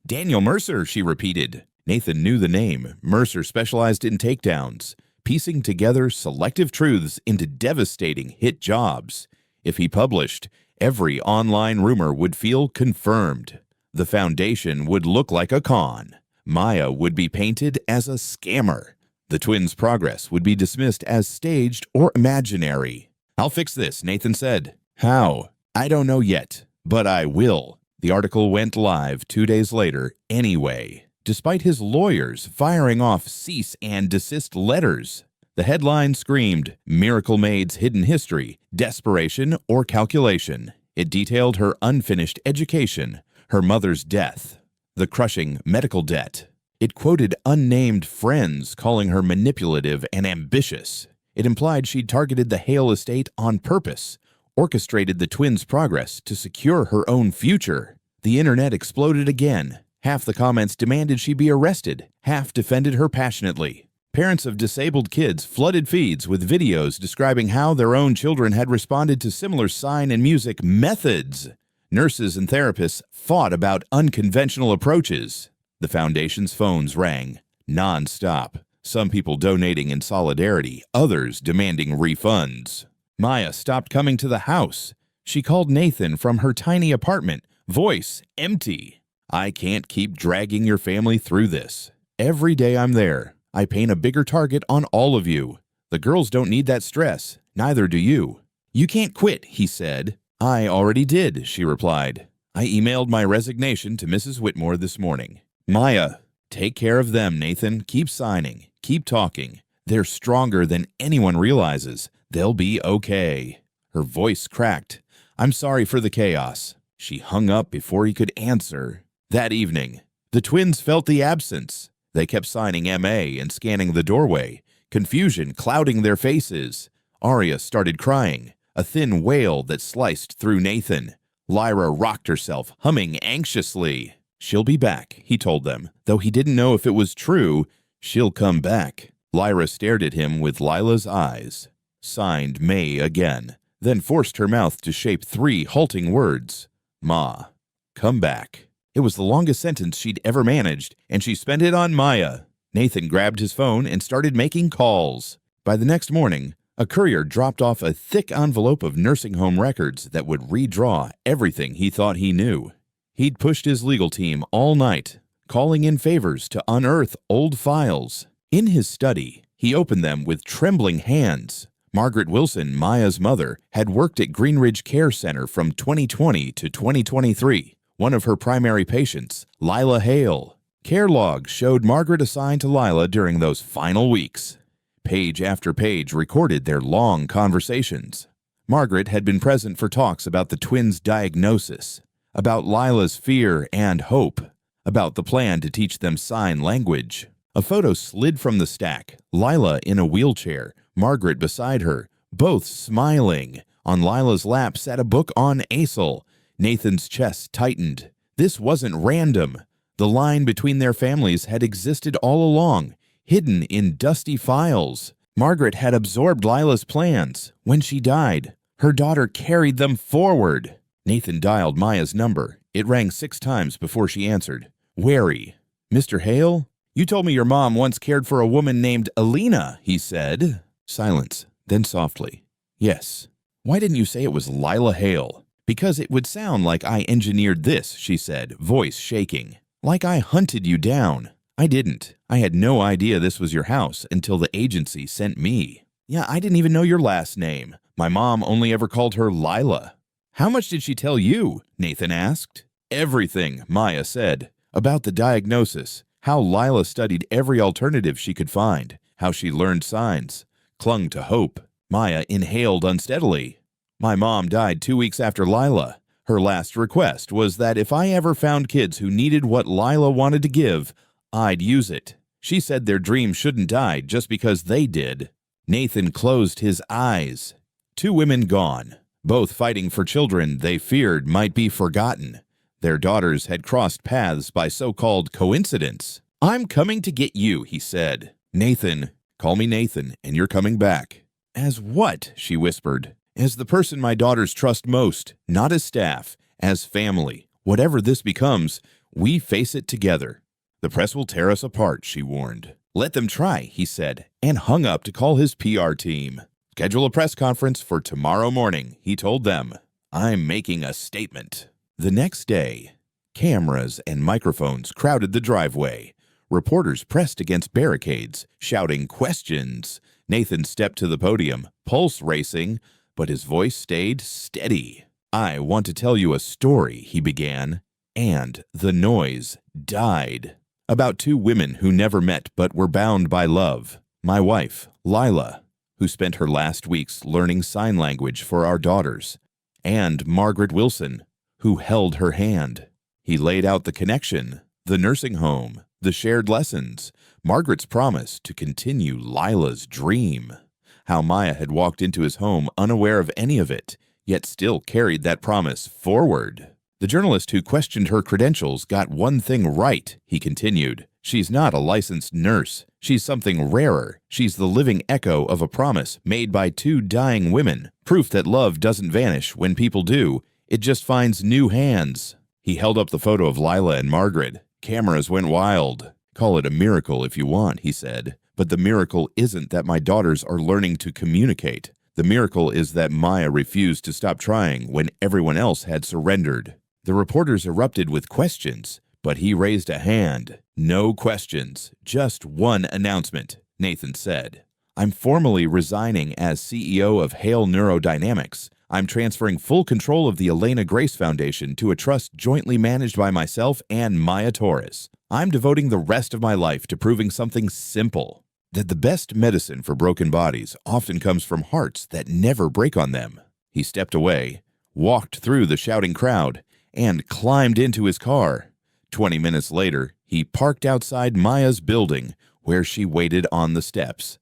"Daniel Mercer," she repeated. Nathan knew the name. Mercer specialized in takedowns, piecing together selective truths into devastating hit jobs. If he published, every online rumor would feel confirmed. The foundation would look like a con. Maya would be painted as a scammer. The twins' progress would be dismissed as staged or imaginary. "I'll fix this," Nathan said. "How?" "I don't know yet, but I will." The article went live 2 days later anyway, despite his lawyers firing off cease and desist letters. The headline screamed, "Miracle Maid's Hidden History, Desperation or Calculation." It detailed her unfinished education, her mother's death, the crushing medical debt. It quoted unnamed friends calling her manipulative and ambitious. It implied she'd targeted the Hale estate on purpose, orchestrated the twins' progress to secure her own future. The internet exploded again. Half the comments demanded she be arrested, half defended her passionately. Parents of disabled kids flooded feeds with videos describing how their own children had responded to similar sign and music methods. Nurses and therapists fought about unconventional approaches. The foundation's phones rang, non-stop. Some people donating in solidarity, others demanding refunds. Maya stopped coming to the house. She called Nathan from her tiny apartment, voice empty. I can't keep dragging your family through this. Every day I'm there, I paint a bigger target on all of you. The girls don't need that stress, neither do you. You can't quit, he said. I already did, she replied. I emailed my resignation to Mrs. Whitmore this morning. Maya, take care of them, Nathan. Keep signing. Keep talking. They're stronger than anyone realizes. They'll be okay. Her voice cracked. I'm sorry for the chaos. She hung up before he could answer. That evening, the twins felt the absence. They kept signing MA and scanning the doorway, confusion clouding their faces. Aria started crying, a thin wail that sliced through Nathan. Lyra rocked herself, humming anxiously. She'll be back, he told them, though he didn't know if it was true. She'll come back. Lyra stared at him with Lila's eyes, signed May again, then forced her mouth to shape 3 halting words. Ma, come back. It was the longest sentence she'd ever managed, and she spent it on Maya. Nathan grabbed his phone and started making calls. By the next morning, a courier dropped off a thick envelope of nursing home records that would redraw everything he thought he knew. He'd pushed his legal team all night, calling in favors to unearth old files. In his study, he opened them with trembling hands. Margaret Wilson, Maya's mother, had worked at Greenridge Care Center from 2020 to 2023. One of her primary patients, Lila Hale. Care logs showed Margaret assigned to Lila during those final weeks. Page after page recorded their long conversations. Margaret had been present for talks about the twins' diagnosis, about Lila's fear and hope, about the plan to teach them sign language. A photo slid from the stack, Lila in a wheelchair, Margaret beside her, both smiling. On Lila's lap sat a book on ASL. Nathan's chest tightened. This wasn't random. The line between their families had existed all along, hidden in dusty files. Margaret had absorbed Lila's plans. When she died, her daughter carried them forward. Nathan dialed Maya's number. It rang 6 times before she answered. Wary. Mr. Hale? You told me your mom once cared for a woman named Alina, he said. Silence, then softly. Yes. Why didn't you say it was Lila Hale? Because it would sound like I engineered this, she said, voice shaking. Like I hunted you down. I didn't. I had no idea this was your house until the agency sent me. Yeah, I didn't even know your last name. My mom only ever called her Lila. How much did she tell you? Nathan asked. Everything, Maya said. About the diagnosis, how Lila studied every alternative she could find, how she learned signs, clung to hope. Maya inhaled unsteadily. My mom died 2 weeks after Lila. Her last request was that if I ever found kids who needed what Lila wanted to give, I'd use it. She said their dream shouldn't die just because they did. Nathan closed his eyes. 2 women gone, both fighting for children they feared might be forgotten. Their daughters had crossed paths by so-called coincidence. I'm coming to get you, he said. Nathan, call me Nathan, and you're coming back. As what? She whispered. As the person my daughters trust most, not as staff, as family. Whatever this becomes, we face it together. The press will tear us apart, she warned. Let them try, he said, and hung up to call his PR team. Schedule a press conference for tomorrow morning, he told them. I'm making a statement. The next day, cameras and microphones crowded the driveway. Reporters pressed against barricades, shouting questions. Nathan stepped to the podium, pulse racing, but his voice stayed steady. I want to tell you a story, he began, and the noise died. About 2 women who never met but were bound by love. My wife, Lila, who spent her last weeks learning sign language for our daughters, and Margaret Wilson, who held her hand. He laid out the connection, the nursing home, the shared lessons, Margaret's promise to continue Lila's dream. How Maya had walked into his home unaware of any of it, yet still carried that promise forward. The journalist who questioned her credentials got one thing right, he continued. She's not a licensed nurse. She's something rarer. She's the living echo of a promise made by 2 dying women, proof that love doesn't vanish when people do. It just finds new hands. He held up the photo of Lila and Margaret. Cameras went wild. Call it a miracle if you want, he said. But the miracle isn't that my daughters are learning to communicate. The miracle is that Maya refused to stop trying when everyone else had surrendered. The reporters erupted with questions, but he raised a hand. No questions, just one announcement, Nathan said. I'm formally resigning as CEO of Hale Neurodynamics. I'm transferring full control of the Elena Grace Foundation to a trust jointly managed by myself and Maya Torres. I'm devoting the rest of my life to proving something simple, that the best medicine for broken bodies often comes from hearts that never break on them. He stepped away, walked through the shouting crowd, and climbed into his car. 20 minutes later, he parked outside Maya's building, where she waited on the steps,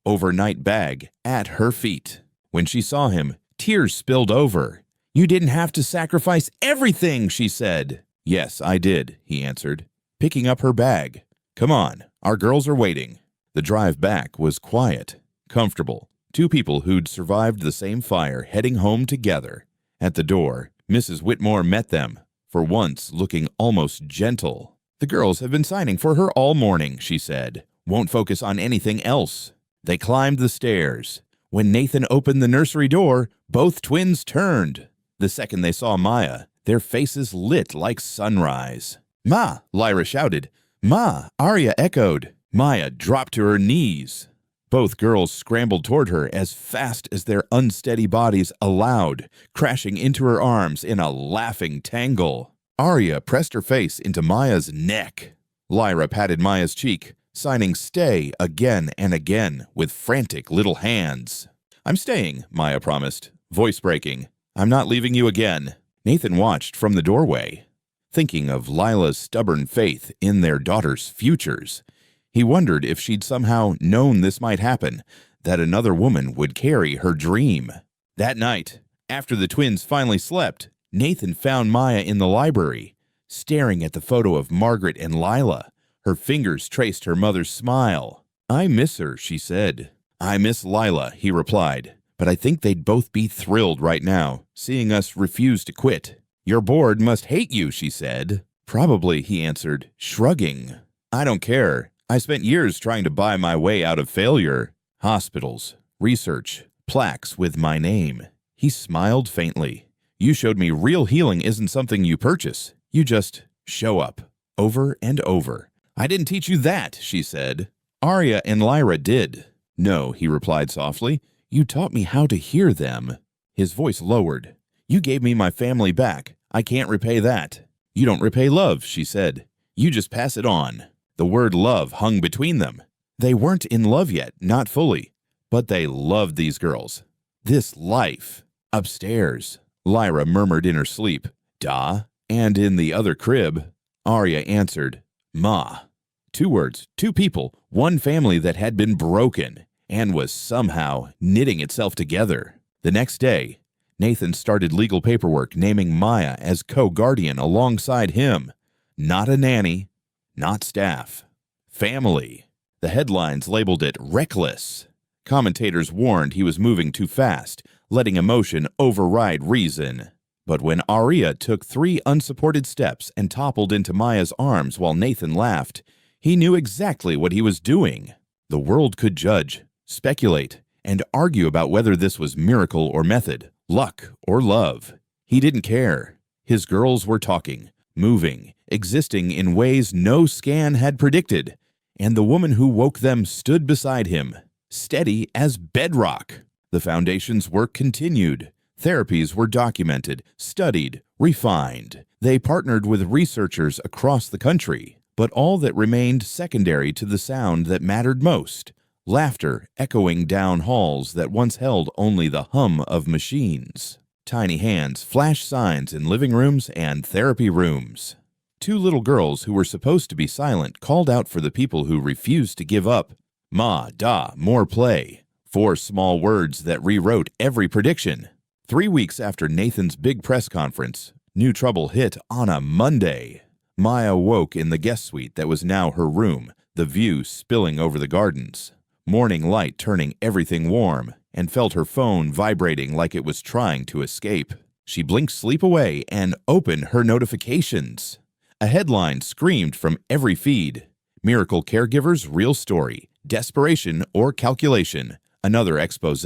overnight bag at her feet. When she saw him, tears spilled over. "You didn't have to sacrifice everything," she said. "Yes, I did," he answered, picking up her bag. "Come on, our girls are waiting." The drive back was quiet, comfortable. Two people who'd survived the same fire heading home together. At the door, Mrs. Whitmore met them, for once looking almost gentle. "The girls have been signing for her all morning," she said. "Won't focus on anything else." They climbed the stairs. When Nathan opened the nursery door, both twins turned. The second they saw Maya, their faces lit like sunrise. "Ma!" Lyra shouted. "Ma!" Arya echoed. Maya dropped to her knees. Both girls scrambled toward her as fast as their unsteady bodies allowed, crashing into her arms in a laughing tangle. Arya pressed her face into Maya's neck. Lyra patted Maya's cheek, signing stay again and again with frantic little hands. "I'm staying," Maya promised, voice breaking. "I'm not leaving you again." Nathan watched from the doorway, thinking of Lila's stubborn faith in their daughters' futures. He wondered if she'd somehow known this might happen, that another woman would carry her dream. That night, after the twins finally slept, Nathan found Maya in the library, staring at the photo of Margaret and Lila. Her fingers traced her mother's smile. "I miss her," she said. "I miss Lila," he replied. "But I think they'd both be thrilled right now, seeing us refuse to quit." "Your board must hate you," she said. "Probably," he answered, shrugging. "I don't care. I spent years trying to buy my way out of failure. Hospitals, research, plaques with my name." He smiled faintly. "You showed me real healing isn't something you purchase. You just show up, over and over." "I didn't teach you that," she said. "Arya and Lyra did." "No," he replied softly. "You taught me how to hear them." His voice lowered. "You gave me my family back. I can't repay that." "You don't repay love," she said. "You just pass it on." The word love hung between them. They weren't in love yet, not fully, but they loved these girls. This life. Upstairs, Lyra murmured in her sleep, "Da," and in the other crib, Arya answered, "Ma." 2 words, 2 people, 1 family that had been broken and was somehow knitting itself together. The next day, Nathan started legal paperwork naming Maya as co-guardian alongside him. Not a nanny, not staff. Family. The headlines labeled it reckless. Commentators warned he was moving too fast, letting emotion override reason. But when Arya took 3 unsupported steps and toppled into Maya's arms while Nathan laughed, he knew exactly what he was doing. The world could judge, speculate, and argue about whether this was miracle or method, luck or love. He didn't care. His girls were talking, moving, existing in ways no scan had predicted, and the woman who woke them stood beside him, steady as bedrock. The foundation's work continued. Therapies were documented, studied, refined. They partnered with researchers across the country, but all that remained secondary to the sound that mattered most, laughter echoing down halls that once held only the hum of machines. Tiny hands flashed signs in living rooms and therapy rooms. 2 little girls who were supposed to be silent called out for the people who refused to give up. "Ma, da, more play." 4 small words that rewrote every prediction. 3 weeks after Nathan's big press conference, new trouble hit on a Monday. Maya woke in the guest suite that was now her room, the view spilling over the gardens. Morning light turning everything warm, and felt her phone vibrating like it was trying to escape. She blinked sleep away and opened her notifications. A headline screamed from every feed. "Miracle Caregiver's Real Story. desperation, or calculation. Another expose,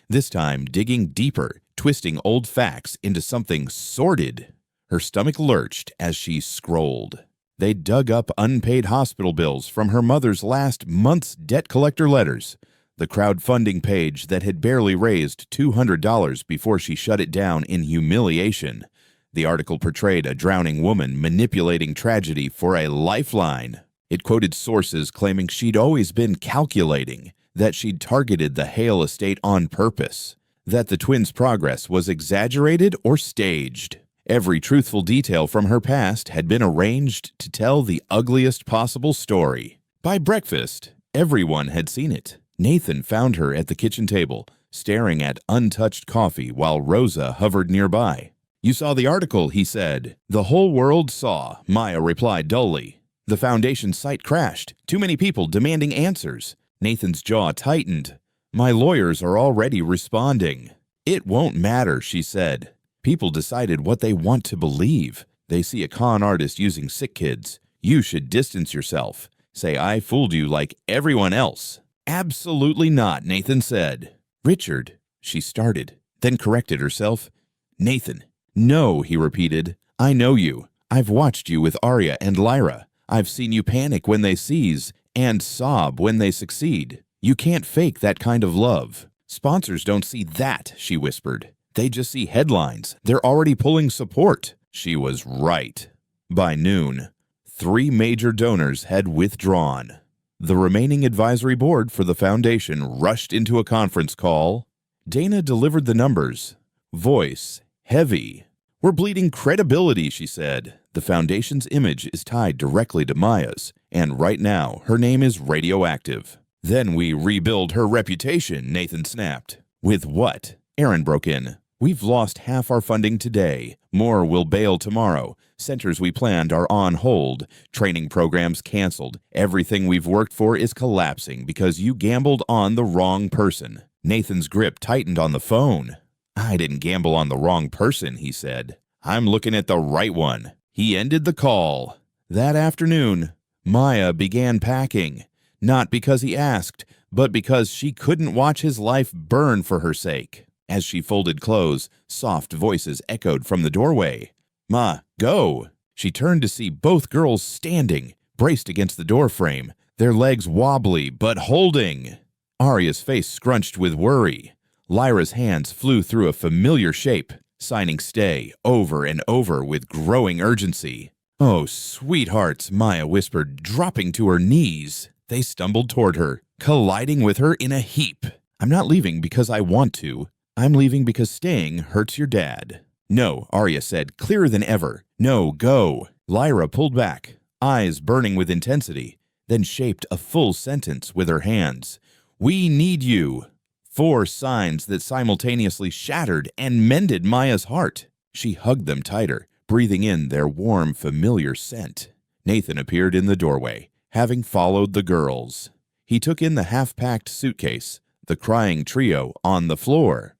this time digging deeper, twisting old facts into something sordid. Her stomach lurched as she scrolled. They dug up unpaid hospital bills from her mother's last month's debt collector letters, the crowdfunding page that had barely raised $200 before she shut it down in humiliation. The article portrayed a drowning woman manipulating tragedy for a lifeline. It quoted sources claiming she'd always been calculating, that she'd targeted the Hale estate on purpose, that the twins' progress was exaggerated or staged. Every truthful detail from her past had been arranged to tell the ugliest possible story. By breakfast, everyone had seen it. Nathan found her at the kitchen table, staring at untouched coffee while Rosa hovered nearby. "You saw the article," he said. "The whole world saw," Maya replied dully. "The foundation site crashed. Too many people demanding answers." Nathan's jaw tightened. "My lawyers are already responding." "It won't matter," she said. "People decided what they want to believe. They see a con artist using sick kids. You should distance yourself. Say I fooled you like everyone else." "Absolutely not," Nathan said. "Richard," she started, then corrected herself. "Nathan." "No," he repeated. "I know you. I've watched you with Arya and Lyra. I've seen you panic when they seize and sob when they succeed. You can't fake that kind of love. Sponsors don't see that," she whispered. "They just see headlines. They're already pulling support." She was right. By noon, 3 major donors had withdrawn. The remaining advisory board for the foundation rushed into a conference call. Dana delivered the numbers. Voice heavy. "We're bleeding credibility," she said. "The foundation's image is tied directly to Maya's, and right now her name is radioactive." "Then we rebuild her reputation," Nathan snapped. "With what?" Aaron broke in. "We've lost half our funding today. More will bail tomorrow. Centers we planned are on hold. Training programs canceled. Everything we've worked for is collapsing because you gambled on the wrong person." Nathan's grip tightened on the phone. "I didn't gamble on the wrong person," he said. "I'm looking at the right one." He ended the call. That afternoon, Maya began packing, not because he asked, but because she couldn't watch his life burn for her sake. As she folded clothes, soft voices echoed from the doorway. "Ma, go!" She turned to see both girls standing, braced against the doorframe, their legs wobbly but holding. Arya's face scrunched with worry. Lyra's hands flew through a familiar shape, signing stay over and over with growing urgency. "Oh, sweethearts," Maya whispered, dropping to her knees. They stumbled toward her, colliding with her in a heap. "I'm not leaving because I want to. I'm leaving because staying hurts your dad." "No," Arya said, clearer than ever. "No, go." Lyra pulled back, eyes burning with intensity, then shaped a full sentence with her hands. "We need you." 4 signs that simultaneously shattered and mended Maya's heart. She hugged them tighter, breathing in their warm, familiar scent. Nathan appeared in the doorway, having followed the girls. He took in the half-packed suitcase, the crying trio on the floor.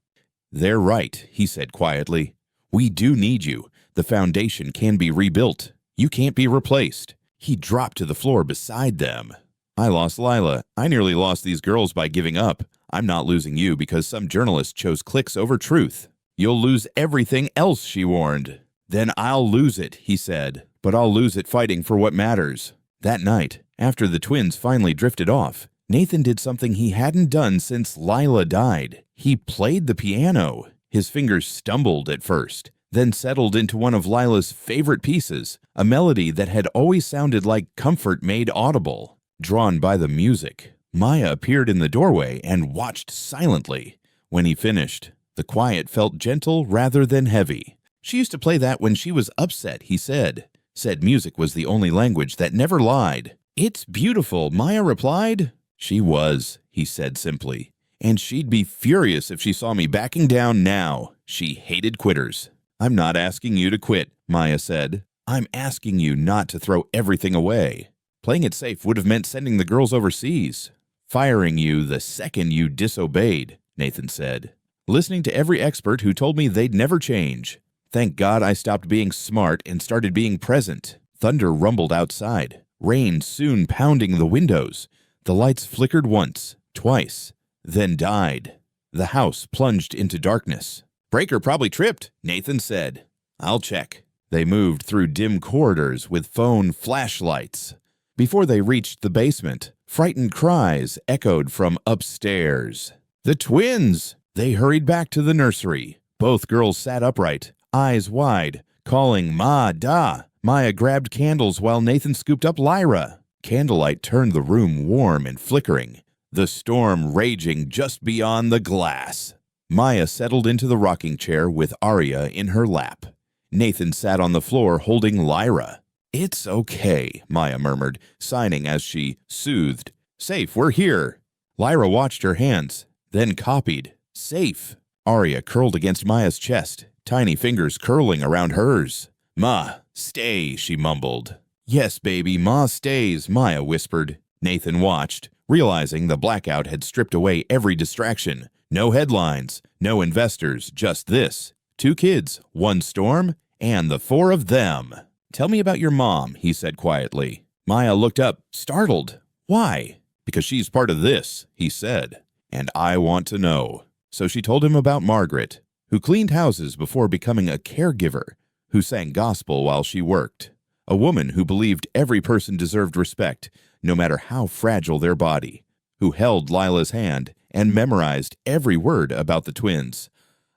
"They're right," he said quietly. "We do need you. The foundation can be rebuilt. You can't be replaced." He dropped to the floor beside them. "I lost Lila. I nearly lost these girls by giving up. I'm not losing you because some journalist chose clicks over truth." "You'll lose everything else," she warned. "Then I'll lose it," he said. "But I'll lose it fighting for what matters." That night, after the twins finally drifted off, Nathan did something he hadn't done since Lila died. He played the piano. His fingers stumbled at first, then settled into one of Lila's favorite pieces, a melody that had always sounded like comfort made audible. Drawn by the music, Maya appeared in the doorway and watched silently. When he finished, the quiet felt gentle rather than heavy. "She used to play that when she was upset," he said. Said music was the only language that never lied. "It's beautiful," Maya replied. "She was," he said simply. "And she'd be furious if she saw me backing down now." She hated quitters. "I'm not asking you to quit," Maya said. "I'm asking you not to throw everything away. Playing it safe would have meant sending the girls overseas. Firing you the second you disobeyed," Nathan said. "Listening to every expert who told me they'd never change. Thank God I stopped being smart and started being present." Thunder rumbled outside, rain soon pounding the windows. The lights flickered once, twice, then died. The house plunged into darkness. "Breaker probably tripped," Nathan said. "I'll check." They moved through dim corridors with phone flashlights. Before they reached the basement, frightened cries echoed from upstairs. "The twins!" They hurried back to the nursery. Both girls sat upright, eyes wide, calling "Ma, Da." Maya grabbed candles while Nathan scooped up Lyra. Candlelight turned the room warm and flickering, the storm raging just beyond the glass. Maya settled into the rocking chair with Arya in her lap. Nathan sat on the floor holding Lyra. "It's okay," Maya murmured, signing as she soothed. "Safe, we're here." Lyra watched her hands, then copied. "Safe." Arya curled against Maya's chest, tiny fingers curling around hers. "Ma, stay," she mumbled. "Yes, baby, Ma stays," Maya whispered. Nathan watched, realizing the blackout had stripped away every distraction. No headlines, no investors, just this. 2 kids, 1 storm, and the 4 of them. "Tell me about your mom," he said quietly. Maya looked up, startled. "Why?" "Because she's part of this," he said. "And I want to know." So she told him about Margaret, who cleaned houses before becoming a caregiver, who sang gospel while she worked. A woman who believed every person deserved respect, no matter how fragile their body, who held Lila's hand and memorized every word about the twins,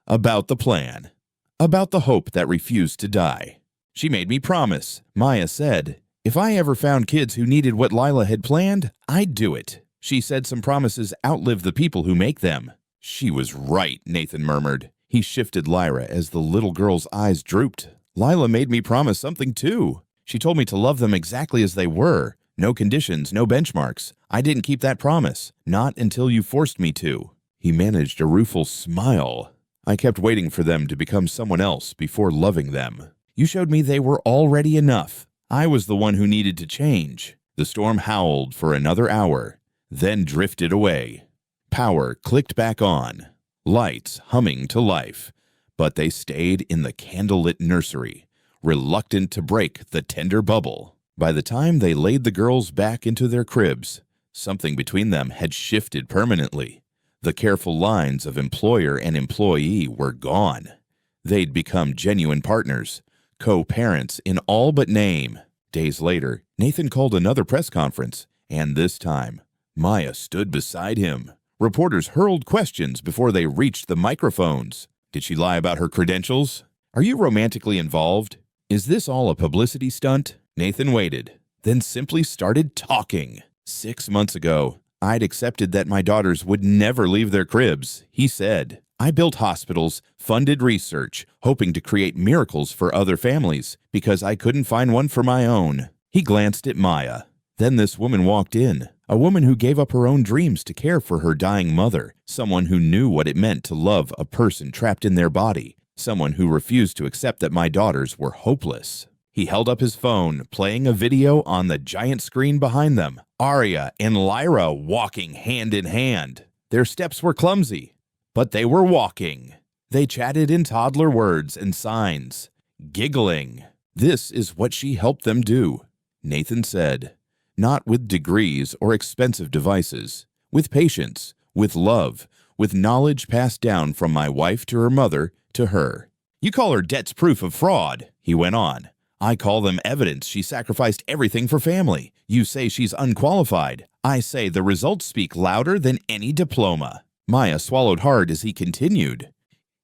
about the plan, about the hope that refused to die. "She made me promise," Maya said. "If I ever found kids who needed what Lila had planned, I'd do it. She said some promises outlive the people who make them." "She was right," Nathan murmured. He shifted Lyra as the little girl's eyes drooped. "Lila made me promise something too. She told me to love them exactly as they were. No conditions, no benchmarks. I didn't keep that promise. Not until you forced me to." He managed a rueful smile. "I kept waiting for them to become someone else before loving them. You showed me they were already enough. I was the one who needed to change." The storm howled for another hour, then drifted away. Power clicked back on, lights humming to life, but they stayed in the candlelit nursery, reluctant to break the tender bubble. By the time they laid the girls back into their cribs, something between them had shifted permanently. The careful lines of employer and employee were gone. They'd become genuine partners, co-parents in all but name. Days later, Nathan called another press conference, and this time, Maya stood beside him. Reporters hurled questions before they reached the microphones. Did she lie about her credentials? Are you romantically involved? Is this all a publicity stunt? Nathan waited, then simply started talking. 6 months ago, I'd accepted that my daughters would never leave their cribs, he said. I built hospitals, funded research, hoping to create miracles for other families because I couldn't find one for my own. He glanced at Maya. Then this woman walked in, a woman who gave up her own dreams to care for her dying mother, someone who knew what it meant to love a person trapped in their body, someone who refused to accept that my daughters were hopeless. He held up his phone, playing a video on the giant screen behind them. Arya and Lyra walking hand in hand. Their steps were clumsy, but they were walking. They chatted in toddler words and signs, giggling. This is what she helped them do, Nathan said. Not with degrees or expensive devices, with patience, with love, with knowledge passed down from my wife to her mother to her. You call her debts proof of fraud, he went on. I call them evidence she sacrificed everything for family. You say she's unqualified. I say the results speak louder than any diploma. Maya swallowed hard as he continued.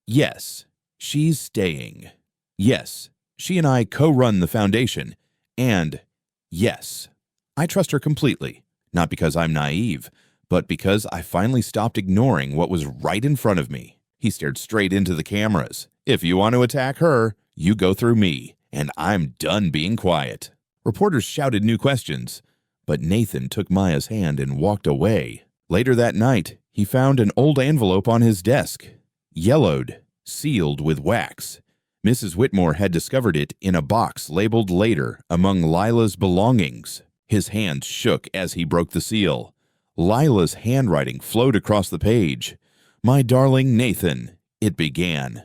Yes, she's staying. Yes, she and I co-run the foundation. And yes, I trust her completely. Not because I'm naive, but because I finally stopped ignoring what was right in front of me. He stared straight into the cameras. If you want to attack her, you go through me. And I'm done being quiet. Reporters shouted new questions, but Nathan took Maya's hand and walked away. Later that night, he found an old envelope on his desk, yellowed, sealed with wax. Mrs. Whitmore had discovered it in a box labeled later among Lila's belongings. His hand shook as he broke the seal. Lila's handwriting flowed across the page. My darling Nathan, it began.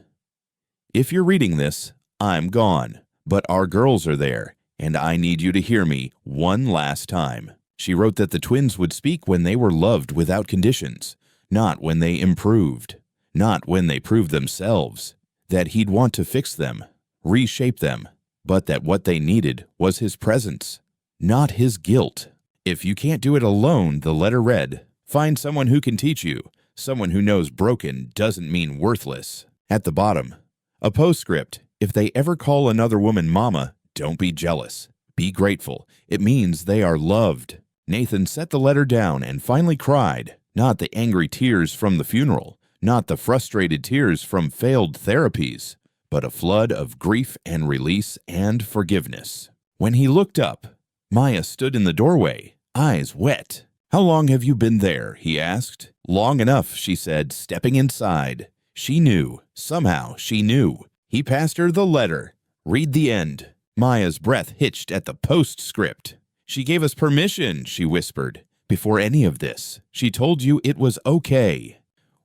If you're reading this, I'm gone. But our girls are there, and I need you to hear me one last time. She wrote that the twins would speak when they were loved without conditions, not when they improved, not when they proved themselves, that he'd want to fix them, reshape them, but that what they needed was his presence, not his guilt. If you can't do it alone, the letter read, find someone who can teach you, someone who knows broken doesn't mean worthless. At the bottom, a postscript, if they ever call another woman mama, don't be jealous. Be grateful. It means they are loved. Nathan set the letter down and finally cried, not the angry tears from the funeral, not the frustrated tears from failed therapies, but a flood of grief and release and forgiveness. When he looked up, Maya stood in the doorway, eyes wet. How long have you been there? He asked. Long enough, she said, stepping inside. She knew. Somehow she knew. He passed her the letter. Read the end. Maya's breath hitched at the postscript. She gave us permission, she whispered. Before any of this, she told you it was okay.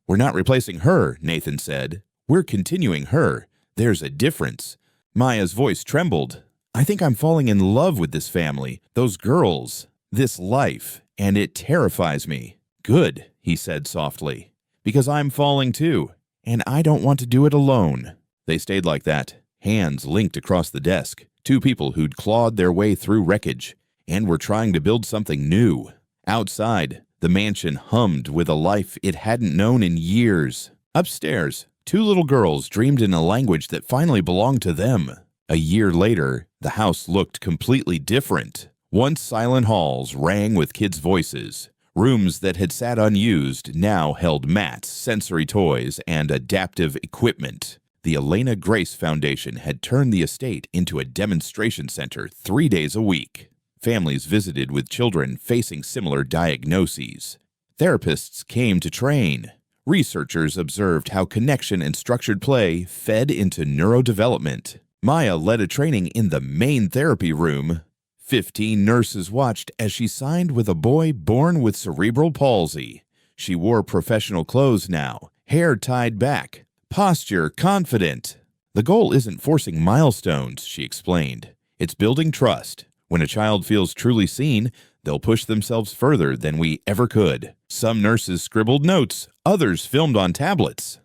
We're not replacing her, Nathan said. We're continuing her. There's a difference. Maya's voice trembled. I think I'm falling in love with this family, those girls, this life, and it terrifies me. Good, he said softly, because I'm falling too, and I don't want to do it alone. They stayed like that, hands linked across the desk, two people who'd clawed their way through wreckage and were trying to build something new. Outside, the mansion hummed with a life it hadn't known in years. Upstairs, two little girls dreamed in a language that finally belonged to them. A year later, the house looked completely different. Once silent halls rang with kids' voices. Rooms that had sat unused now held mats, sensory toys, and adaptive equipment. The Elena Grace Foundation had turned the estate into a demonstration center 3 days a week. Families visited with children facing similar diagnoses. Therapists came to train. Researchers observed how connection and structured play fed into neurodevelopment. Maya led a training in the main therapy room. 15 nurses watched as she signed with a boy born with cerebral palsy. She wore professional clothes now, hair tied back, posture confident. The goal isn't forcing milestones, she explained. It's building trust. When a child feels truly seen, they'll push themselves further than we ever could. Some nurses scribbled notes, others filmed on tablets.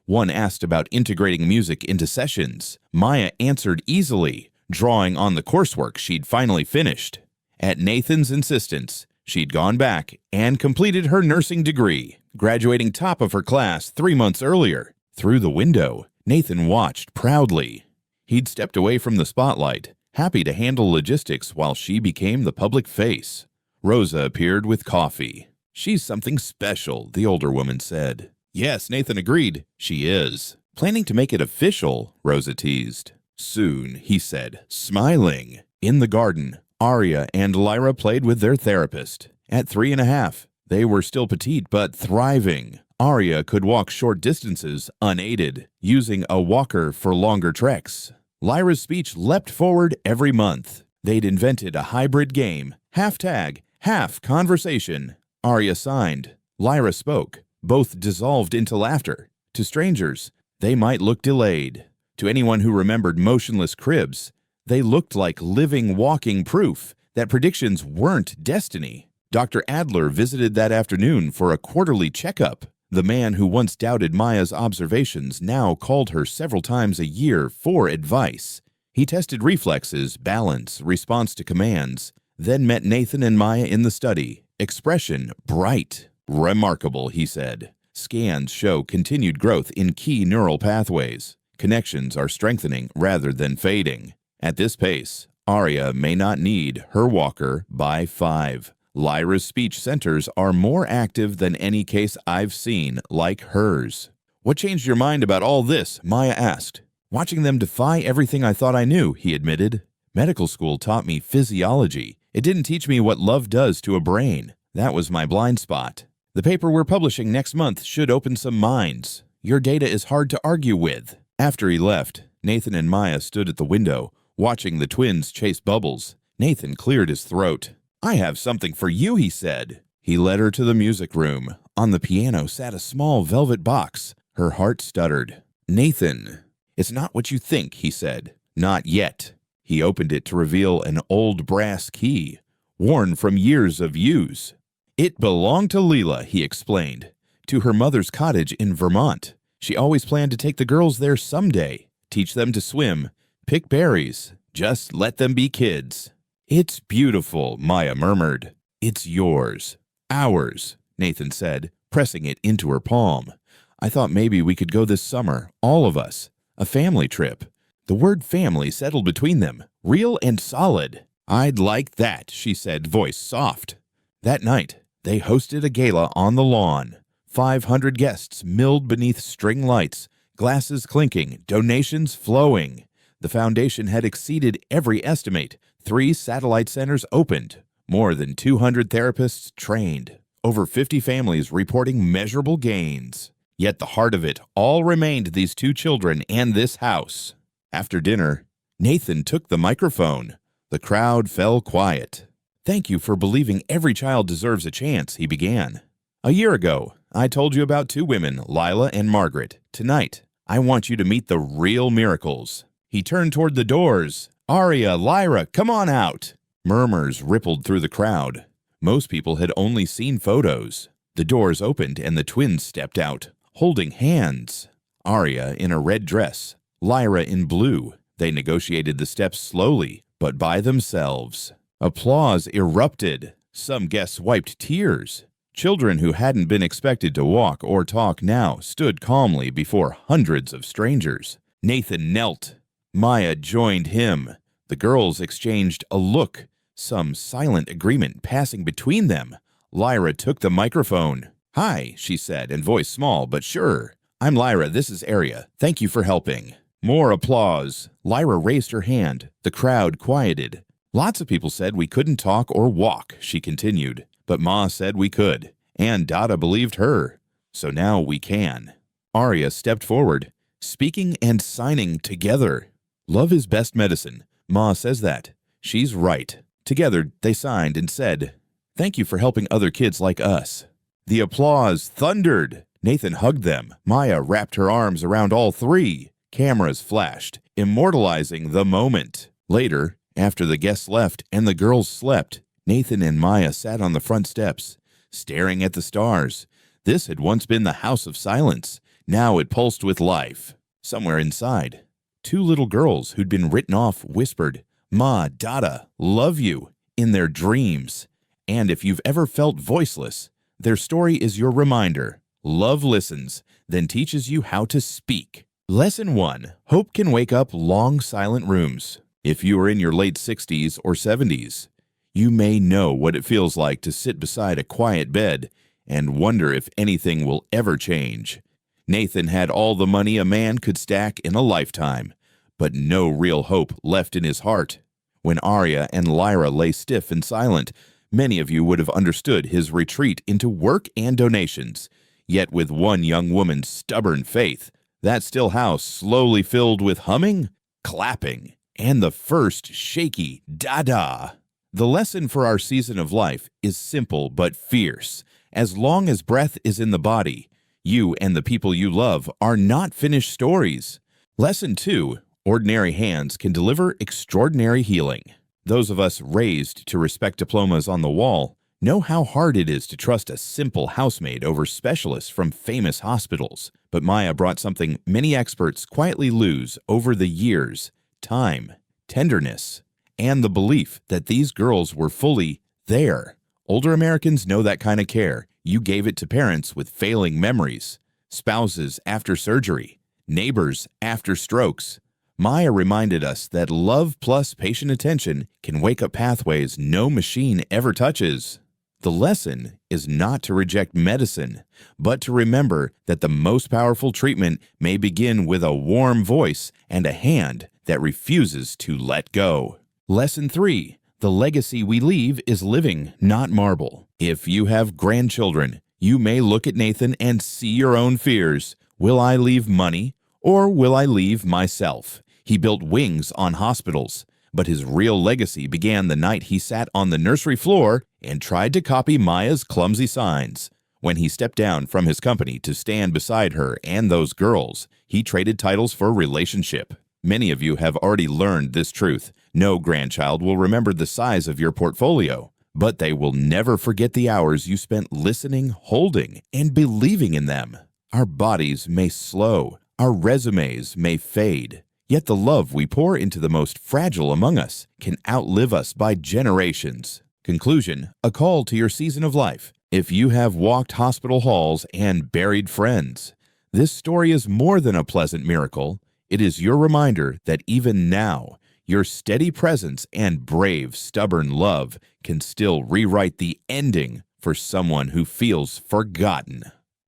One asked about integrating music into sessions. Maya answered easily, drawing on the coursework she'd finally finished. At Nathan's insistence, she'd gone back and completed her nursing degree, graduating top of her class 3 months earlier. Through the window, Nathan watched proudly. He'd stepped away from the spotlight, happy to handle logistics while she became the public face. Rosa appeared with coffee. She's something special, the older woman said. Yes, Nathan agreed. She is. Planning to make it official, Rosa teased. Soon, he said, smiling. In the garden, Arya and Lyra played with their therapist. At 3.5, they were still petite but thriving. Arya could walk short distances unaided, using a walker for longer treks. Lyra's speech leapt forward every month. They'd invented a hybrid game, half tag, half conversation. Arya signed. Lyra spoke. Both dissolved into laughter. To strangers, they might look delayed. To anyone who remembered motionless cribs, they looked like living, walking proof that predictions weren't destiny. Dr. Adler visited that afternoon for a quarterly checkup. The man who once doubted Maya's observations now called her several times a year for advice. He tested reflexes, balance, response to commands, then met Nathan and Maya in the study. Expression bright. Remarkable, he said. Scans show continued growth in key neural pathways. Connections are strengthening rather than fading. At this pace, Arya may not need her walker by 5. Lyra's speech centers are more active than any case I've seen like hers. What changed your mind about all this? Maya asked. Watching them defy everything I thought I knew, he admitted. Medical school taught me physiology. It didn't teach me what love does to a brain. That was my blind spot. The paper we're publishing next month should open some minds. Your data is hard to argue with. After he left, Nathan and Maya stood at the window, watching the twins chase bubbles. Nathan cleared his throat. I have something for you, he said. He led her to the music room. On the piano sat a small velvet box. Her heart stuttered. Nathan, it's not what you think, he said. Not yet. He opened it to reveal an old brass key. worn from years of use. It belonged to Leela, he explained, to her mother's cottage in Vermont. She always planned to take the girls there someday, teach them to swim, pick berries, just let them be kids. It's beautiful, Maya murmured. It's yours. Ours, Nathan said, pressing it into her palm. I thought maybe we could go this summer, all of us. A family trip. The word family settled between them, real and solid. I'd like that, she said, voice soft. That night, they hosted a gala on the lawn. 500 guests milled beneath string lights, glasses clinking, donations flowing. The foundation had exceeded every estimate. 3 satellite centers opened. More than 200 therapists trained. Over 50 families reporting measurable gains. Yet the heart of it all remained these 2 children and this house. After dinner, Nathan took the microphone. The crowd fell quiet. Thank you for believing every child deserves a chance, he began. A year ago, I told you about 2 women, Lila and Margaret. Tonight, I want you to meet the real miracles. He turned toward the doors. Aria, Lyra, come on out. Murmurs rippled through the crowd. Most people had only seen photos. The doors opened and the twins stepped out, holding hands. Aria in a red dress, Lyra in blue. They negotiated the steps slowly, but by themselves. Applause erupted. Some guests wiped tears. Children who hadn't been expected to walk or talk now stood calmly before hundreds of strangers. Nathan knelt. Maya joined him. The girls exchanged a look, some silent agreement passing between them. Lyra took the microphone. Hi, she said, in voice small but sure. I'm Lyra, this is Aria. Thank you for helping. More applause. Lyra raised her hand. The crowd quieted. Lots of people said we couldn't talk or walk, she continued. But Ma said we could, and Dada believed her. So now we can. Aria stepped forward, speaking and signing together. Love is best medicine. Ma says that. She's right. Together, they signed and said, thank you for helping other kids like us. The applause thundered. Nathan hugged them. Maya wrapped her arms around all 3. Cameras flashed, immortalizing the moment. Later, after the guests left and the girls slept, Nathan and Maya sat on the front steps, staring at the stars. This had once been the house of silence. Now it pulsed with life. Somewhere inside, 2 little girls who'd been written off whispered, Ma, Dada, love you, in their dreams. And if you've ever felt voiceless, their story is your reminder. Love listens, then teaches you how to speak. Lesson 1. Hope can wake up long, silent rooms. If you are in your late 60s or 70s, you may know what it feels like to sit beside a quiet bed and wonder if anything will ever change. Nathan had all the money a man could stack in a lifetime, but no real hope left in his heart. When Aria and Lyra lay stiff and silent, many of you would have understood his retreat into work and donations. Yet with one young woman's stubborn faith, that still house slowly filled with humming, clapping, and the first shaky dada. The lesson for our season of life is simple but fierce. As long as breath is in the body, you and the people you love are not finished stories. Lesson 2. Ordinary hands can deliver extraordinary healing. Those of us raised to respect diplomas on the wall know how hard it is to trust a simple housemaid over specialists from famous hospitals. But Maya brought something many experts quietly lose over the years: time, tenderness, and the belief that these girls were fully there. Older Americans know that kind of care. You gave it to parents with failing memories, spouses after surgery, neighbors after strokes. Maya reminded us that love plus patient attention can wake up pathways no machine ever touches. The lesson is not to reject medicine, but to remember that the most powerful treatment may begin with a warm voice and a hand that refuses to let go. Lesson 3. The legacy we leave is living, not marble. If you have grandchildren, you may look at Nathan and see your own fears. Will I leave money, or will I leave myself? He built wings on hospitals, but his real legacy began the night he sat on the nursery floor and tried to copy Maya's clumsy signs. When he stepped down from his company to stand beside her and those girls, he traded titles for relationship. Many of you have already learned this truth. No grandchild will remember the size of your portfolio, but they will never forget the hours you spent listening, holding, and believing in them. Our bodies may slow, our resumes may fade, yet the love we pour into the most fragile among us can outlive us by generations. Conclusion: a call to your season of life. If you have walked hospital halls and buried friends, this story is more than a pleasant miracle. It is your reminder that even now, your steady presence and brave, stubborn love can still rewrite the ending for someone who feels forgotten.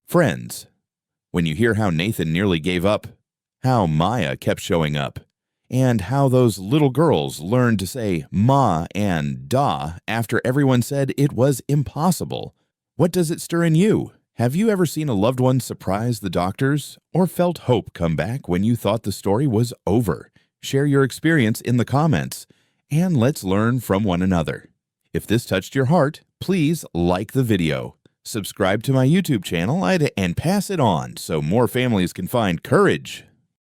Friends, when you hear how Nathan nearly gave up, how Maya kept showing up, and how those little girls learned to say ma and da after everyone said it was impossible, what does it stir in you? Have you ever seen a loved one surprise the doctors or felt hope come back when you thought the story was over? Share your experience in the comments, and let's learn from one another. If this touched your heart, please like the video, subscribe to my YouTube channel, and pass it on so more families can find courage